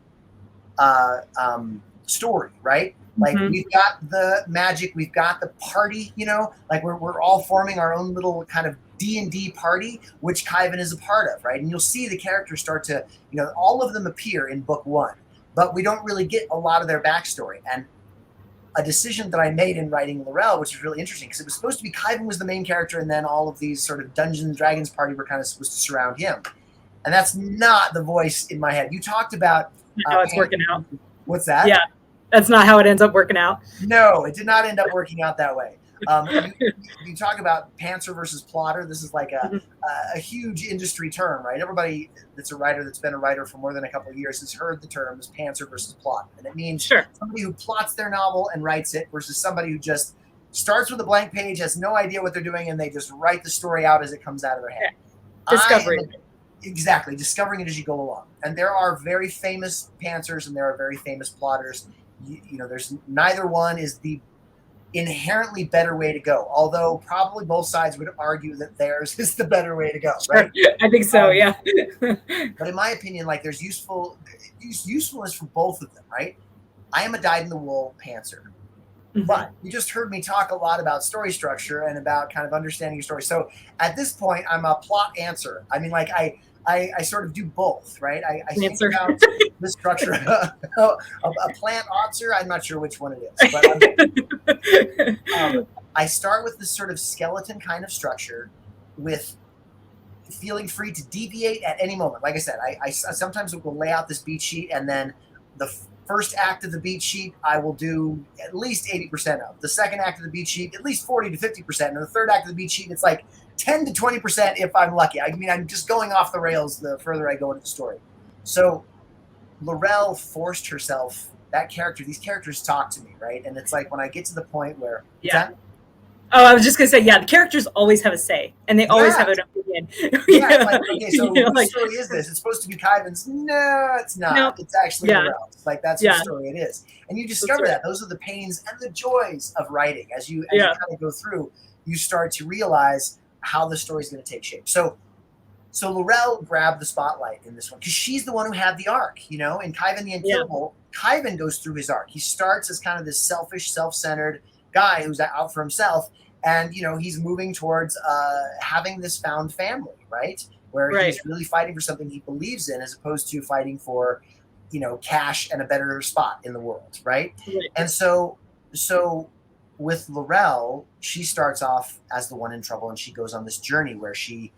story, right? Like we've got the magic, we've got the party, you know, like we're all forming our own little kind of D&D party, which Khyven is a part of, right? And you'll see the characters start to, you know, all of them appear in book 1, but we don't really get a lot of their backstory. And a decision that I made in writing Lorelle, which is really interesting, because it was supposed to be Khyven was the main character, and then all of these sort of Dungeons and Dragons party were kind of supposed to surround him. And that's not the voice in my head. You talked about how it's working out. What's that? Yeah, that's not how it ends up working out. No, it did not end up working out that way. You talk about pantser versus plotter. This is like a huge industry term, right? Everybody that's a writer that's been a writer for more than a couple of years has heard the terms pantser versus plot. And it means somebody who plots their novel and writes it versus somebody who just starts with a blank page, has no idea what they're doing, and they just write the story out as it comes out of their head. Discovery. Exactly, discovering it as you go along. And there are very famous pantsers and there are very famous plotters. You know, there's neither one is the inherently better way to go, although probably both sides would argue that theirs is the better way to go, right? I think so, yeah. But in my opinion, like there's usefulness for both of them, right? I am a dyed-in-the-wool pantser. But you just heard me talk a lot about story structure and about kind of understanding your story. So at this point, I'm a plot answer. I mean, like I sort of do both, right? I think about the structure. A plant answer, I'm not sure which one it is. But I start with this sort of skeleton kind of structure with feeling free to deviate at any moment. Like I said, I sometimes will lay out this beat sheet, and then the first act of the beat sheet I will do at least 80% of. The second act of the beat sheet, at least 40 to 50%. And the third act of the beat sheet, it's like 10 to 20% if I'm lucky. I mean, I'm just going off the rails the further I go into the story. So Lorelle forced herself, that character, these characters talk to me, right? And it's like when I get to the point where... Oh, I was just gonna say, the characters always have a say, and they always have an opinion. Like, okay, so whose story is this? It's supposed to be Khyven's. No, it's not. No. It's actually Lorelle's. Like, that's whose story it is. And you discover that. Those are the pains and the joys of writing. As you kind of go through, you start to realize how the story's going to take shape. So Lorelle grabbed the spotlight in this one because she's the one who had the arc. You know, in Khyven the Unkillable, Khyven goes through his arc. He starts as kind of this selfish, self-centered guy who's out for himself, and he's moving towards having this found family, right, where he's really fighting for something he believes in, as opposed to fighting for cash and a better spot in the world, right? And so with Lorelle, she starts off as the one in trouble, and she goes on this journey where she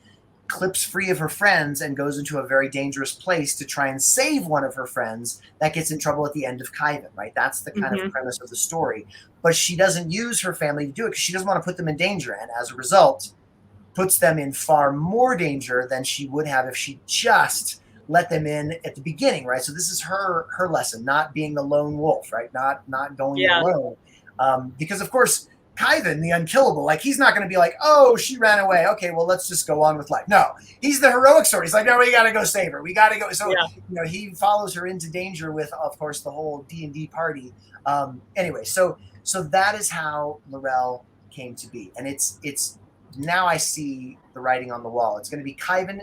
clips free of her friends and goes into a very dangerous place to try and save one of her friends that gets in trouble at the end of Khyven, right? That's the kind of premise of the story. But she doesn't use her family to do it because she doesn't want to put them in danger, and as a result, puts them in far more danger than she would have if she just let them in at the beginning, right? So this is her lesson, not being the lone wolf, right? Not going alone. Because of course, Khyven, the Unkillable, like, he's not going to be like, oh, she ran away. Okay, well, let's just go on with life. No, he's the heroic sort. He's like, no, we got to go save her. We got to go. So, he follows her into danger with, of course, the whole D&D party. Anyway, so that is how Lorelle came to be. And it's now I see the writing on the wall. It's going to be Khyven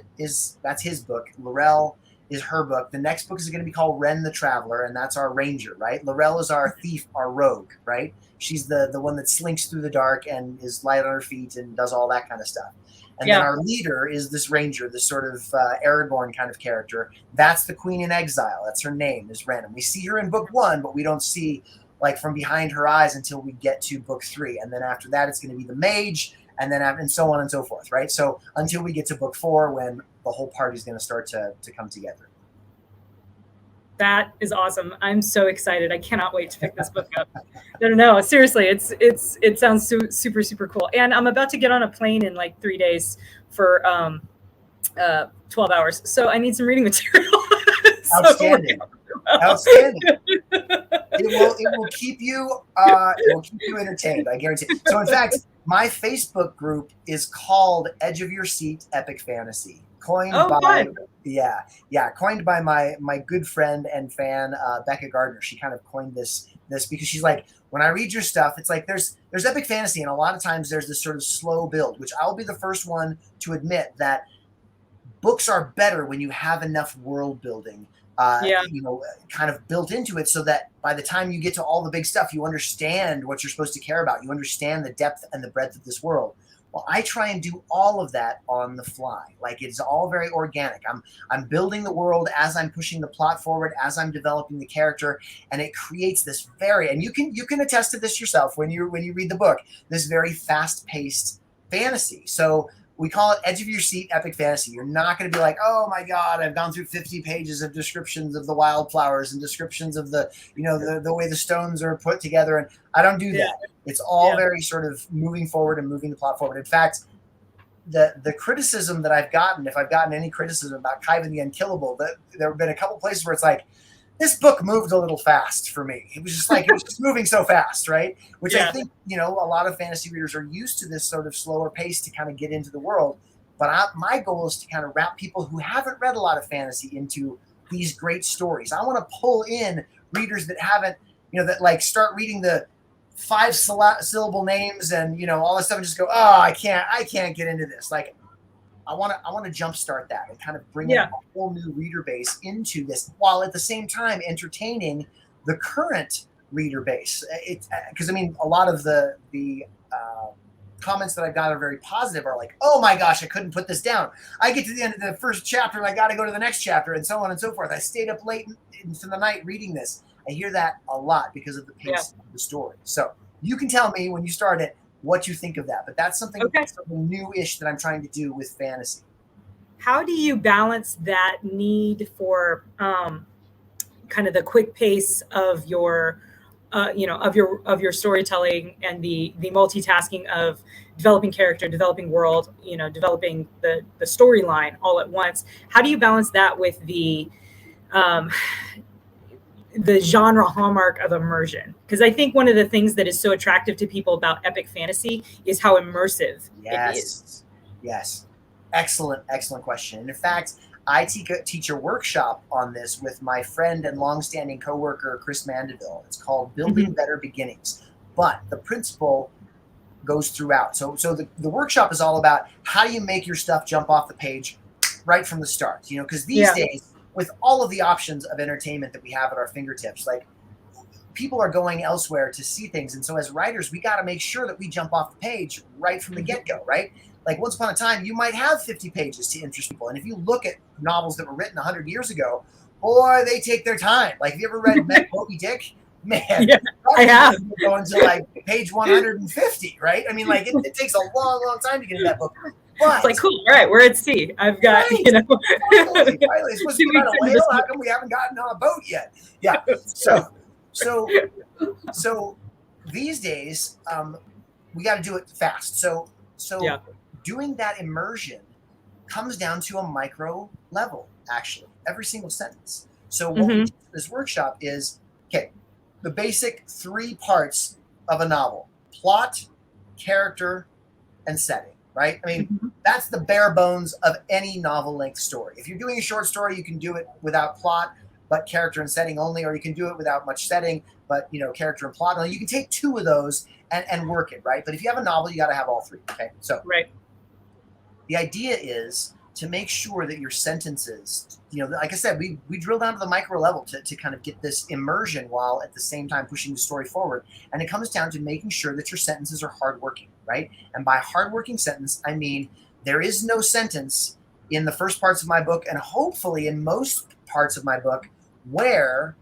that's his book. Lorelle is her book. The next book is going to be called Ren the Traveler, and that's our ranger, right? Lorelle is our thief, our rogue, right? She's the one that slinks through the dark and is light on her feet and does all that kind of stuff. And then our leader is this ranger, this sort of Aragorn kind of character. That's the Queen in Exile. That's her name, is Ren. And we see her in book 1, but we don't see, like, from behind her eyes until we get to book 3. And then after that, it's going to be the mage, and then and so on and so forth, right? So until we get to book 4, when the whole party is going to start to come together. That is awesome. I'm so excited. I cannot wait to pick this book up. No, seriously, it sounds super, super cool. And I'm about to get on a plane in like 3 days for 12 hours. So I need some reading material. Outstanding. Outstanding. It will keep you entertained, I guarantee. So in fact, my Facebook group is called Edge of Your Seat Epic Fantasy. Coined by my good friend and fan Becca Gardner. She kind of coined this because she's like, when I read your stuff, it's like there's epic fantasy, and a lot of times there's this sort of slow build, which I'll be the first one to admit that books are better when you have enough world building, kind of built into it, so that by the time you get to all the big stuff, you understand what you're supposed to care about. You understand the depth and the breadth of this world. Well, I try and do all of that on the fly. Like, it's all very organic. I'm building the world as I'm pushing the plot forward, as I'm developing the character, and it creates this and you can attest to this yourself when you read the book, this very fast-paced fantasy. So we call it Edge of Your Seat Epic Fantasy. You're not going to be like, oh my God, I've gone through 50 pages of descriptions of the wildflowers and descriptions of the way the stones are put together. And I don't do that. It's all very sort of moving forward and moving the plot forward. In fact, the criticism that I've gotten, if I've gotten any criticism about Khyven the Unkillable, there have been a couple places where it's like, this book moved a little fast for me. It was just moving so fast, right? Which I think, a lot of fantasy readers are used to this sort of slower pace to kind of get into the world. But my goal is to kind of wrap people who haven't read a lot of fantasy into these great stories. I want to pull in readers that haven't, that like start reading the 5-syllable names and, all this stuff and just go, oh, I can't get into this. Like, I want to jumpstart that and kind of bring in a whole new reader base into this, while at the same time entertaining the current reader base. It's because I mean, a lot of the comments that I've got are very positive. Are like, oh my gosh, I couldn't put this down. I get to the end of the first chapter and I got to go to the next chapter, and so on and so forth. I stayed up late into the night reading this. I hear that a lot because of the pace of the story. So you can tell me when you start it what you think of that. But that's something new-ish that I'm trying to do with fantasy. How do you balance that need for kind of the quick pace of your of your storytelling and the multitasking of developing character, developing world, developing the storyline all at once? How do you balance that with the genre hallmark of immersion? Because I think one of the things that is so attractive to people about epic fantasy is how immersive it is. Yes. Excellent question. And in fact, I teach a workshop on this with my friend and longstanding coworker, Chris Mandeville. It's called Building Better Beginnings. But the principle goes throughout. So the workshop is all about how do you make your stuff jump off the page right from the start? Because these days, with all of the options of entertainment that we have at our fingertips, like people are going elsewhere to see things. And so as writers, we got to make sure that we jump off the page right from the get-go, right? Like once upon a time, you might have 50 pages to interest people. And if you look at novels that were written 100 years ago, boy, they take their time. Like, have you ever read Moby Dick? Man, I have. Going to like page 150, right? I mean, like it takes a long time to get in that book. But it's like, cool, all right, we're at sea. I've got, finally. It's supposed to be about a whale. How come we haven't gotten on a boat yet? Yeah. So these days, we got to do it fast. So doing that immersion comes down to a micro level, actually, every single sentence. So what we do in this workshop is, the basic 3 parts of a novel: plot, character, and setting. Right? I mean, that's the bare bones of any novel-length story. If you're doing a short story, you can do it without plot, but character and setting only, or you can do it without much setting, but character and plot only. You can take 2 of those and work it, right? But if you have a novel, you got to have all 3. Okay, so the idea is to make sure that your sentences, like I said, we drill down to the micro level to kind of get this immersion while at the same time pushing the story forward. And it comes down to making sure that your sentences are hardworking, right? And by hardworking sentence, I mean there is no sentence in the first parts of my book, and hopefully in most parts of my book, where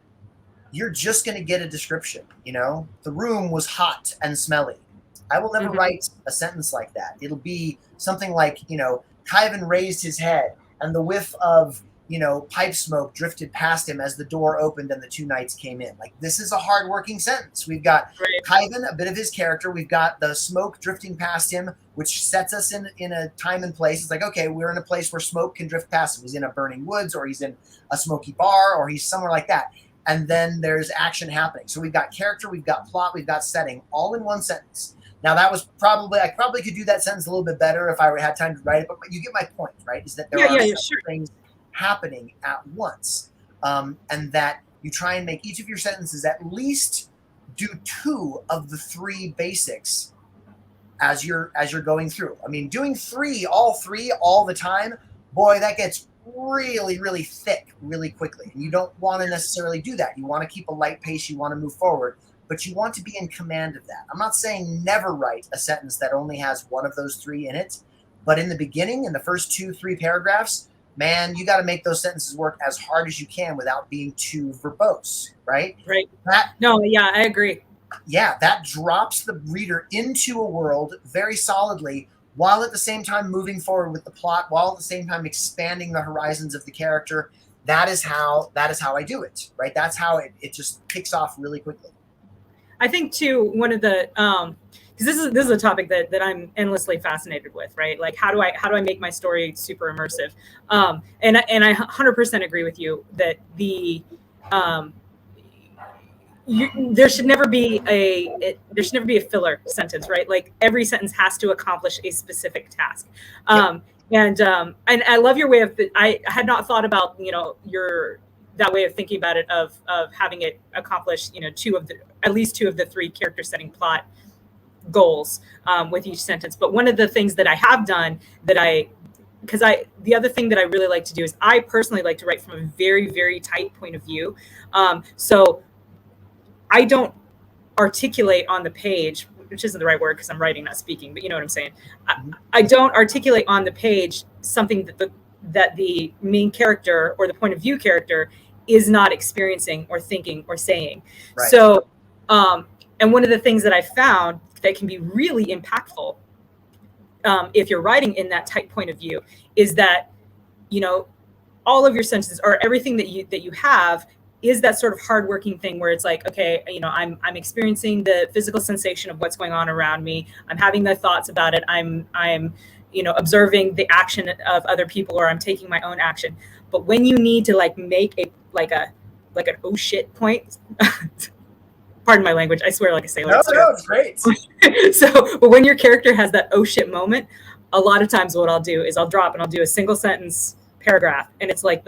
you're just going to get a description. The room was hot and smelly. I will never write a sentence like that. It'll be something like, Khyven raised his head and the whiff of, pipe smoke drifted past him as the door opened and the 2 knights came in. Like, this is a hard-working sentence. We've got Khyven, a bit of his character. We've got the smoke drifting past him, which sets us in a time and place. It's like, okay, we're in a place where smoke can drift past him. He's in a burning woods, or he's in a smoky bar, or he's somewhere like that. And then there's action happening. So we've got character, we've got plot, we've got setting, all in one sentence. Now, that was I probably could do that sentence a little bit better if I had time to write it, but you get my point, right? Is that there are things happening at once, and that you try and make each of your sentences at least do 2 of the 3 basics as you're going through. I mean, doing 3 all the time, boy, that gets really, really thick really quickly. And you don't want to necessarily do that. You want to keep a light pace. You want to move forward. But you want to be in command of that. I'm not saying never write a sentence that only has 1 of those 3 in it. But in the beginning, in the first 2-3 paragraphs, man, you got to make those sentences work as hard as you can without being too verbose, right? Right. I agree. Yeah, that drops the reader into a world very solidly, while at the same time moving forward with the plot, while at the same time expanding the horizons of the character. That is how I do it, right? That's how it just kicks off really quickly. I think too, one of the because this is a topic that I'm endlessly fascinated with, right? Like, how do I make my story super immersive? And I 100% agree with you that there should never be a filler sentence, right? Like, every sentence has to accomplish a specific task. And I love your way of. I had not thought about that way of thinking about it, of having it accomplish at least two of the 3 character setting plot goals with each sentence. But one of the things that I have done the other thing that I really like to do is I personally like to write from a very, very tight point of view. So I don't articulate on the page, which isn't the right word because I'm writing, not speaking, but you know what I'm saying. I don't articulate on the page something that the main character or the point of view character is not experiencing or thinking or saying. Right. So, and one of the things that I found that can be really impactful if you're writing in that type point of view is that, you know, all of your sentences or everything that you have is that sort of hardworking thing where it's like, okay, you know, I'm experiencing the physical sensation of what's going on around me. I'm having the thoughts about it. I'm you know, observing the action of other people, or I'm taking my own action. But when you need to like make an oh shit point, pardon my language, I swear like a sailor. No, it's great. So, but when your character has that oh shit moment, a lot of times what I'll do is I'll drop and I'll do a single sentence paragraph, and it's like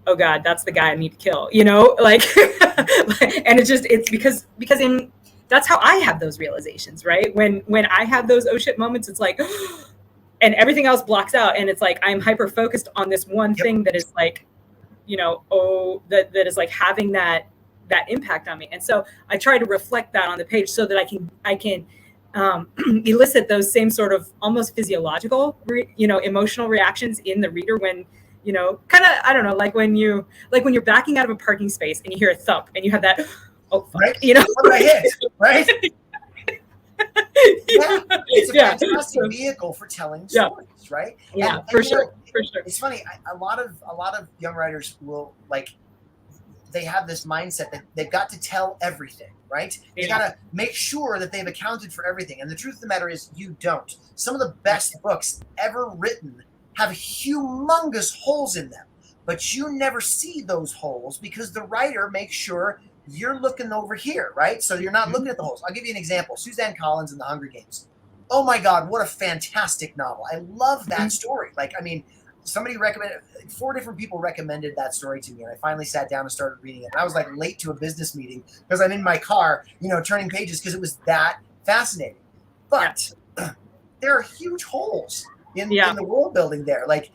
oh God, that's the guy I need to kill, you know, like, and it's because that's how I have those realizations, right? When I have those oh shit moments, it's like, and everything else blocks out, and it's like I'm hyper focused on this one thing that is like, you know, that is like having that impact on me, and so I try to reflect that on the page so that I can elicit those same sort of almost physiological, emotional reactions in the reader when. You know, kind of, I don't know, like when you're backing out of a parking space and you hear a thump and you have that, oh, fuck, right? You know, what I hit, right? Yeah, it's a fantastic vehicle for telling stories, right? Yeah, and for you sure, know, for sure. It's funny. A lot of young writers will they have this mindset that they've got to tell everything, right? They got to make sure that they've accounted for everything. And the truth of the matter is, you don't. Some of the best books ever written have humongous holes in them, but you never see those holes because the writer makes sure you're looking over here, right? So you're not looking at the holes. I'll give you an example. Suzanne Collins in The Hunger Games. Oh my God, what a fantastic novel. I love that story. Like, I mean, somebody recommended, 4 different people recommended that story to me, and I finally sat down and started reading it. And I was like late to a business meeting because I'm in my car, you know, turning pages because it was that fascinating. But there are huge holes in the world building there, like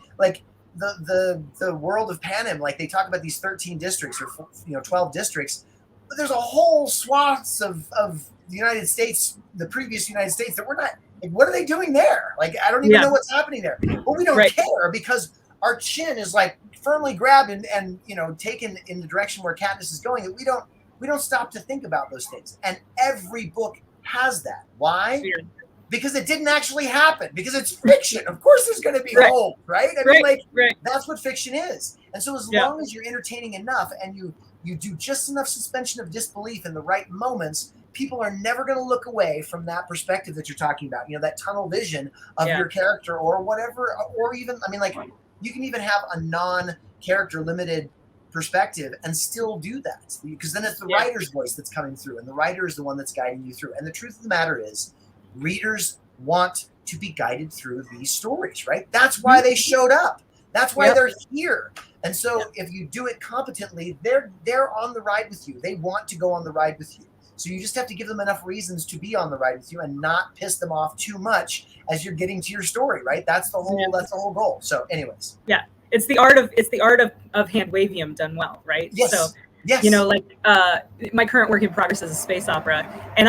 the world of Panem. Like they talk about these 13 districts or 12 districts, but there's a whole swaths of the United States, the previous United States, that we're not. Like, what are they doing there? Like I don't even know what's happening there. But we don't care because our chin is like firmly grabbed and you know taken in the direction where Katniss is going. That we don't stop to think about those things. And every book has that. Why? Weird. Because it didn't actually happen, because it's fiction. Of course there's going to be hope, right? I mean, that's what fiction is. And so as long as you're entertaining enough and you do just enough suspension of disbelief in the right moments, people are never going to look away from that perspective that you're talking about. You know, that tunnel vision of your character or whatever, or even, I mean, like you can even have a non-character limited perspective and still do that, because then it's the writer's voice that's coming through, and the writer is the one that's guiding you through. And the truth of the matter is, readers want to be guided through these stories, right? That's why they showed up. That's why they're here. And so if you do it competently, they're on the ride with you. They want to go on the ride with you. So you just have to give them enough reasons to be on the ride with you and not piss them off too much as you're getting to your story, right? That's the whole goal. So anyways. Yeah. It's the art of hand wavium done well, right? Yes. So yes. You know, like my current work in progress is a space opera, and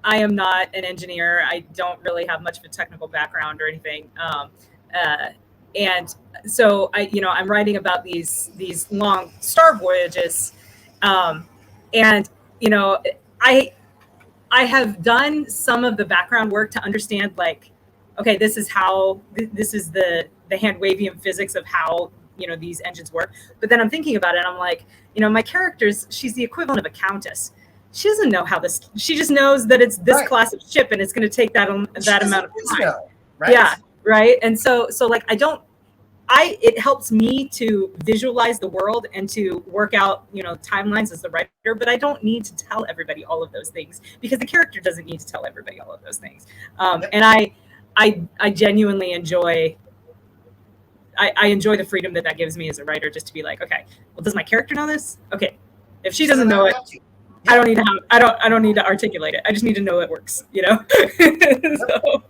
I am not an engineer. I don't really have much of a technical background or anything. And so I'm writing about these long star voyages. And, you know, I have done some of the background work to understand, like, okay, this is the hand wavium physics of how, you know, these engines work. But then I'm thinking about it and I'm like, you know, my character's, she's the equivalent of a countess. She doesn't know how this, she just knows that it's this class of ship and it's going to take that amount of time. Right? Yeah. Right. And so like, it helps me to visualize the world and to work out, you know, timelines as the writer, but I don't need to tell everybody all of those things because the character doesn't need to tell everybody all of those things. And I genuinely enjoy the freedom that gives me as a writer, just to be like, okay, well, does my character know this? Okay. If she doesn't know it, I don't need to I don't need to articulate it. I just need to know it works, you know? So.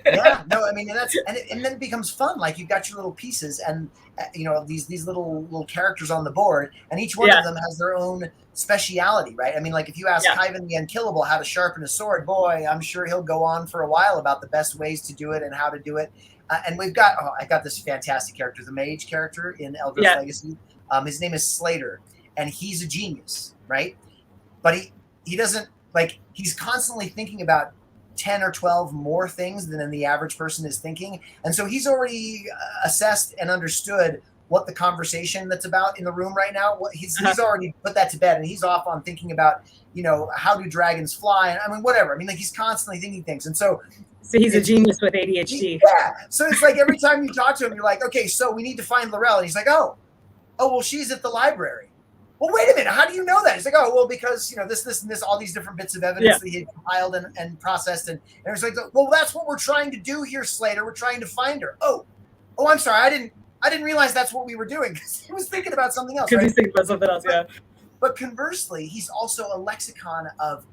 Yeah, no, I mean, and then it becomes fun. Like you've got your little pieces, and you know these little characters on the board, and each one of them has their own speciality, right? I mean, like if you ask Khyven the Unkillable how to sharpen a sword, boy, I'm sure he'll go on for a while about the best ways to do it and how to do it. And we've got I got this fantastic character, the mage character in Eldros Legacy. His name is Slater, and he's a genius, right? But he doesn't like he's constantly thinking about 10 or 12 more things than the average person is thinking. And so he's already assessed and understood what the conversation that's about in the room right now, he's already put that to bed, and he's off on thinking about, you know, how do dragons fly? And I mean, whatever. I mean, like he's constantly thinking things. And so he's a genius with ADHD. Yeah. So it's like every time you talk to him, you're like, okay, so we need to find Lorelle. And he's like, oh, well, she's at the library. Well, wait a minute. How do you know that? He's like, oh, well, because, you know, this, and this, all these different bits of evidence that he had compiled and processed. And it was like, well, that's what we're trying to do here, Slater. We're trying to find her. Oh, I'm sorry. I didn't realize that's what we were doing. He was thinking about something else. Because he's thinking about something else, yeah. But conversely, he's also a lexicon of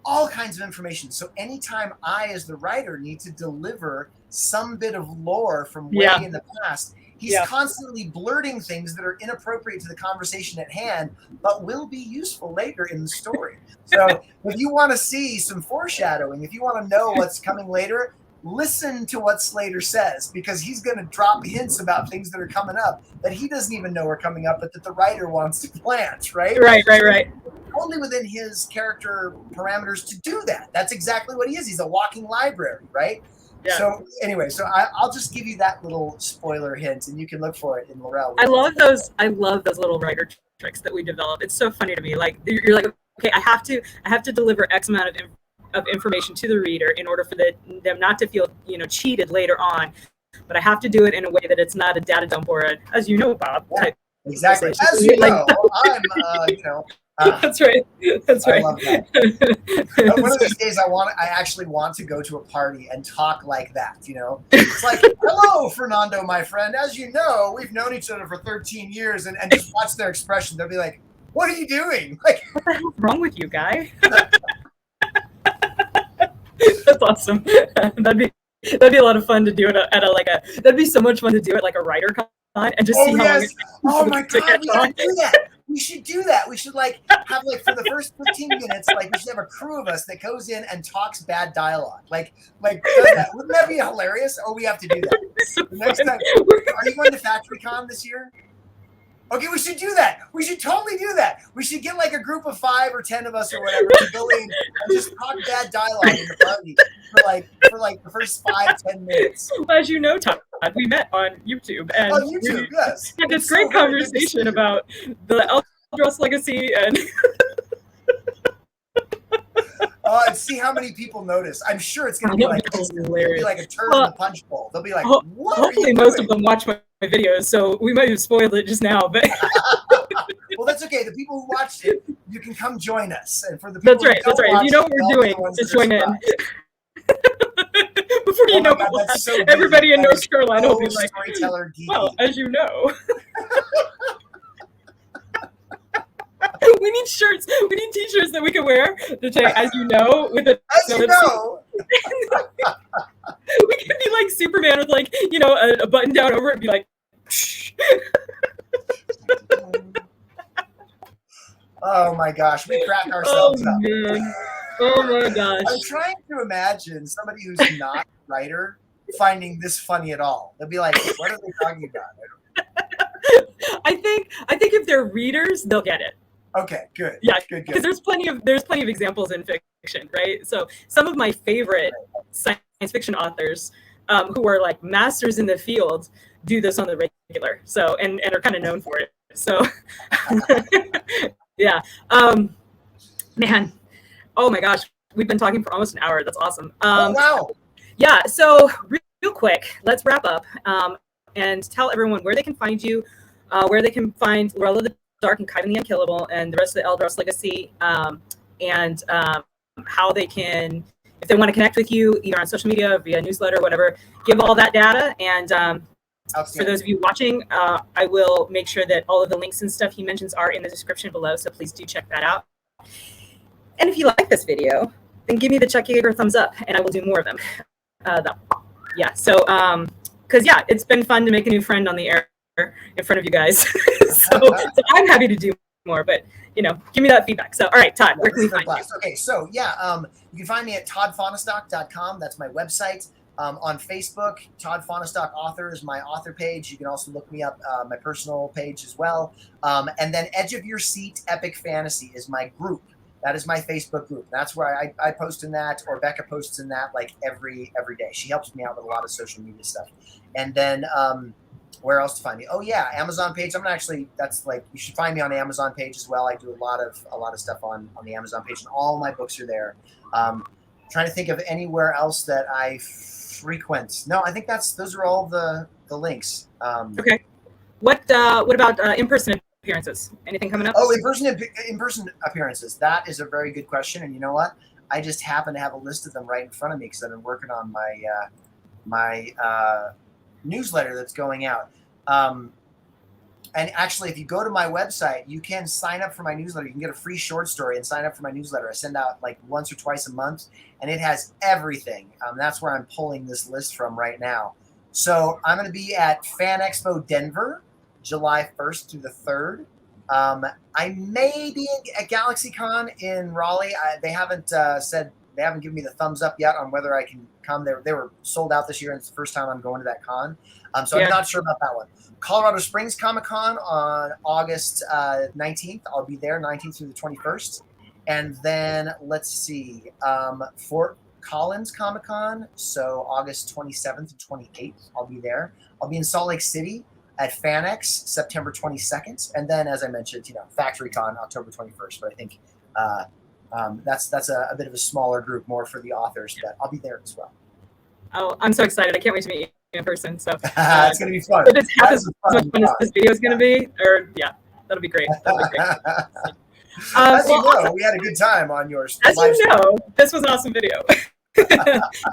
all kinds of information. So anytime I, as the writer, need to deliver some bit of lore from way in the past, he's constantly blurting things that are inappropriate to the conversation at hand, but will be useful later in the story. So if you want to see some foreshadowing, if you want to know what's coming later, listen to what Slater says, because he's going to drop hints about things that are coming up that he doesn't even know are coming up, but that the writer wants to plant, right? Right. Only within his character parameters to do that. That's exactly what he is. He's a walking library, right? Yeah. So anyway, I'll just give you that little spoiler hint, and you can look for it in Lorelle. I love those little writer tricks that we develop. It's so funny to me. Like you're like, okay, I have to deliver X amount of information to the reader in order for them not to feel, you know, cheated later on. But I have to do it in a way that it's not a data dump or as you know, Bob. Exactly. As you know, I'm, you know. That's right. I love that. One of these days, I actually want to go to a party and talk like that. You know, it's like, hello, Fernando, my friend. As you know, we've known each other for 13 years, and just watch their expression. They'll be like, "What are you doing? Like, what the hell's wrong with you, guy?" That's awesome. That'd be a lot of fun to do it that'd be so much fun to do it like a writer con and just see how long oh my God, we gotta do that. We should do that. We should have for the first 15 minutes, we should have a crew of us that goes in and talks bad dialogue. Like wouldn't that be hilarious? Oh, we have to do that. The next time, are you going to FactoryCon this year? Okay, we should do that. We should totally do that. We should get a group of 5 or 10 of us or whatever to go in and just talk bad dialogue in the party for the first 5-10 minutes. Well, as you know, Todd, we met on YouTube and yes. We had this great conversation about the Eldros Legacy and and see how many people notice. I'm sure it's going to be like a turn in the punch bowl. They'll be like, "What?" Hopefully, most of them watch my videos, so we might have spoiled it just now. But well, that's okay. The people who watched it, you can come join us. And for the people that's right. If you know what we're doing, just join in. Before you know, everybody in North Carolina will be like, "Well, as you know." We need shirts. We need T-shirts that we can wear to say, "As you know," with a. As you know. We can be like Superman with a button down over it and be like. Oh my gosh, we crack ourselves up. Man. Oh my gosh. I'm trying to imagine somebody who's not a writer finding this funny at all. They'll be like, "What are they talking about?" I think if they're readers, they'll get it. Okay, good. Yeah, good. Because there's plenty of examples in fiction, right? So some of my favorite science fiction authors, who are like masters in the field, do this on the regular. So and are kind of known for it. So yeah, man. Oh my gosh, we've been talking for almost an hour. That's awesome. Oh wow. Yeah. So real quick, let's wrap up and tell everyone where they can find you, where they can find Lorelle the Dark and Khyven the Unkillable and the rest of the Eldros Legacy, and how they can, if they want to connect with you, either on social media, via newsletter, whatever, give all that data. And for those of you watching, I will make sure that all of the links and stuff he mentions are in the description below. So please do check that out. And if you like this video, then give me the Chuck Yeager thumbs up, and I will do more of them. Yeah. So, because yeah, it's been fun to make a new friend on the air in front of you guys. so I'm happy to do more, but give me that feedback. So, all right, Todd, where can we find you? Okay, so yeah, you can find me at toddfahnestock.com. That's my website. On Facebook, Todd Fahnestock Author is my author page. You can also look me up, my personal page as well. And then Edge of Your Seat Epic Fantasy is my group. That is my Facebook group. That's where I post in that, or Becca posts in that like every day. She helps me out with a lot of social media stuff. And then where else to find me? Oh yeah, Amazon page. That's like, you should find me on the Amazon page as well. I do a lot of stuff on the Amazon page, and all my books are there. Trying to think of anywhere else that I frequent. No, I think those are all the links. Okay. What about in-person appearances? Anything coming up? Oh, in-person appearances. That is a very good question. And you know what? I just happen to have a list of them right in front of me because I've been working on my newsletter that's going out. And actually, if you go to my website, you can sign up for my newsletter. You can get a free short story and sign up for my newsletter. I send out like once or twice a month, and it has everything. That's where I'm pulling this list from right now. So I'm going to be at Fan Expo Denver, July 1st through the 3rd. I may be at GalaxyCon in Raleigh. They haven't given me the thumbs up yet on whether I can come. They were sold out this year, and it's the first time I'm going to that con. So I'm not sure about that one. Colorado Springs Comic-Con on August 19th. I'll be there 19th through the 21st. And then let's see, Fort Collins Comic-Con. So August 27th and 28th, I'll be there. I'll be in Salt Lake City at FanX September 22nd. And then, as I mentioned, FactoryCon October 21st. But I think that's a bit of a smaller group, more for the authors, but I'll be there as well. Oh, I'm so excited. I can't wait to meet you in person. So it's going to be fun. If it's half as much fun as this video is going to be, that'll be great. That'll be great. As you know, we had a good time on yours. As you know, this was an awesome video.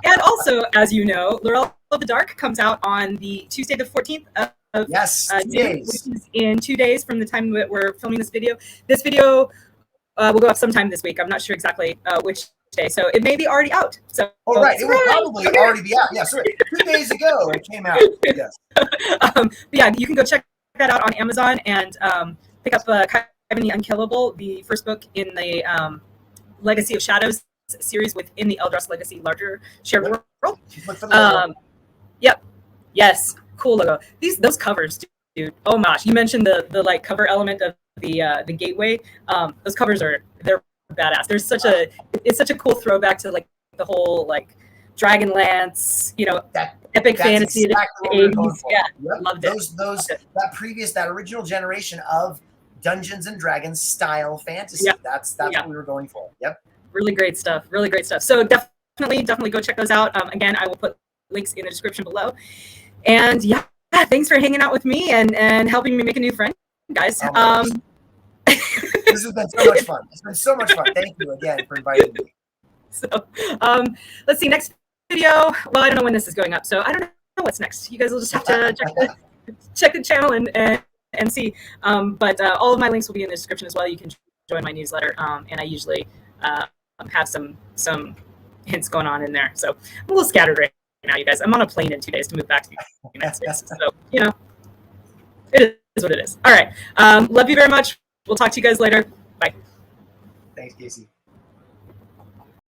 And also, as you know, Lorelle of the Dark comes out on the Tuesday the 14th of June, which is in 2 days from the time that we're filming this video. This video will go up sometime this week. I'm not sure exactly which day, so it may be already out. So, it will probably already be out. Yeah, so 2 days ago it came out. Yes. But yeah, you can go check that out on Amazon and pick up Khyven the Unkillable, the first book in the Legacy of Shadows series within the Eldros Legacy larger shared world. Yep. Yes. Cool logo. Those covers, dude. Oh my gosh. You mentioned the like cover element of the gateway. Those covers they're badass. It's such a cool throwback to like the whole like Dragonlance, epic fantasy. Exactly yeah, yep. Loved it. That original generation of Dungeons and Dragons style fantasy. Yep. That's what we were going for. Yep. Really great stuff. Really great stuff. So definitely go check those out. Again, I will put links in the description below. And yeah, thanks for hanging out with me and helping me make a new friend, guys. This has been so much fun. It's been so much fun. Thank you again for inviting me. So, let's see. Next video. Well, I don't know when this is going up, so I don't know what's next. You guys will just have to check the channel and see. But all of my links will be in the description as well. You can join my newsletter, and I usually have some hints going on in there. So I'm a little scattered right now, you guys. I'm on a plane in 2 days to move back to the United States. So it is what it is. All right. Love you very much. We'll talk to you guys later. Bye. Thanks, Casey.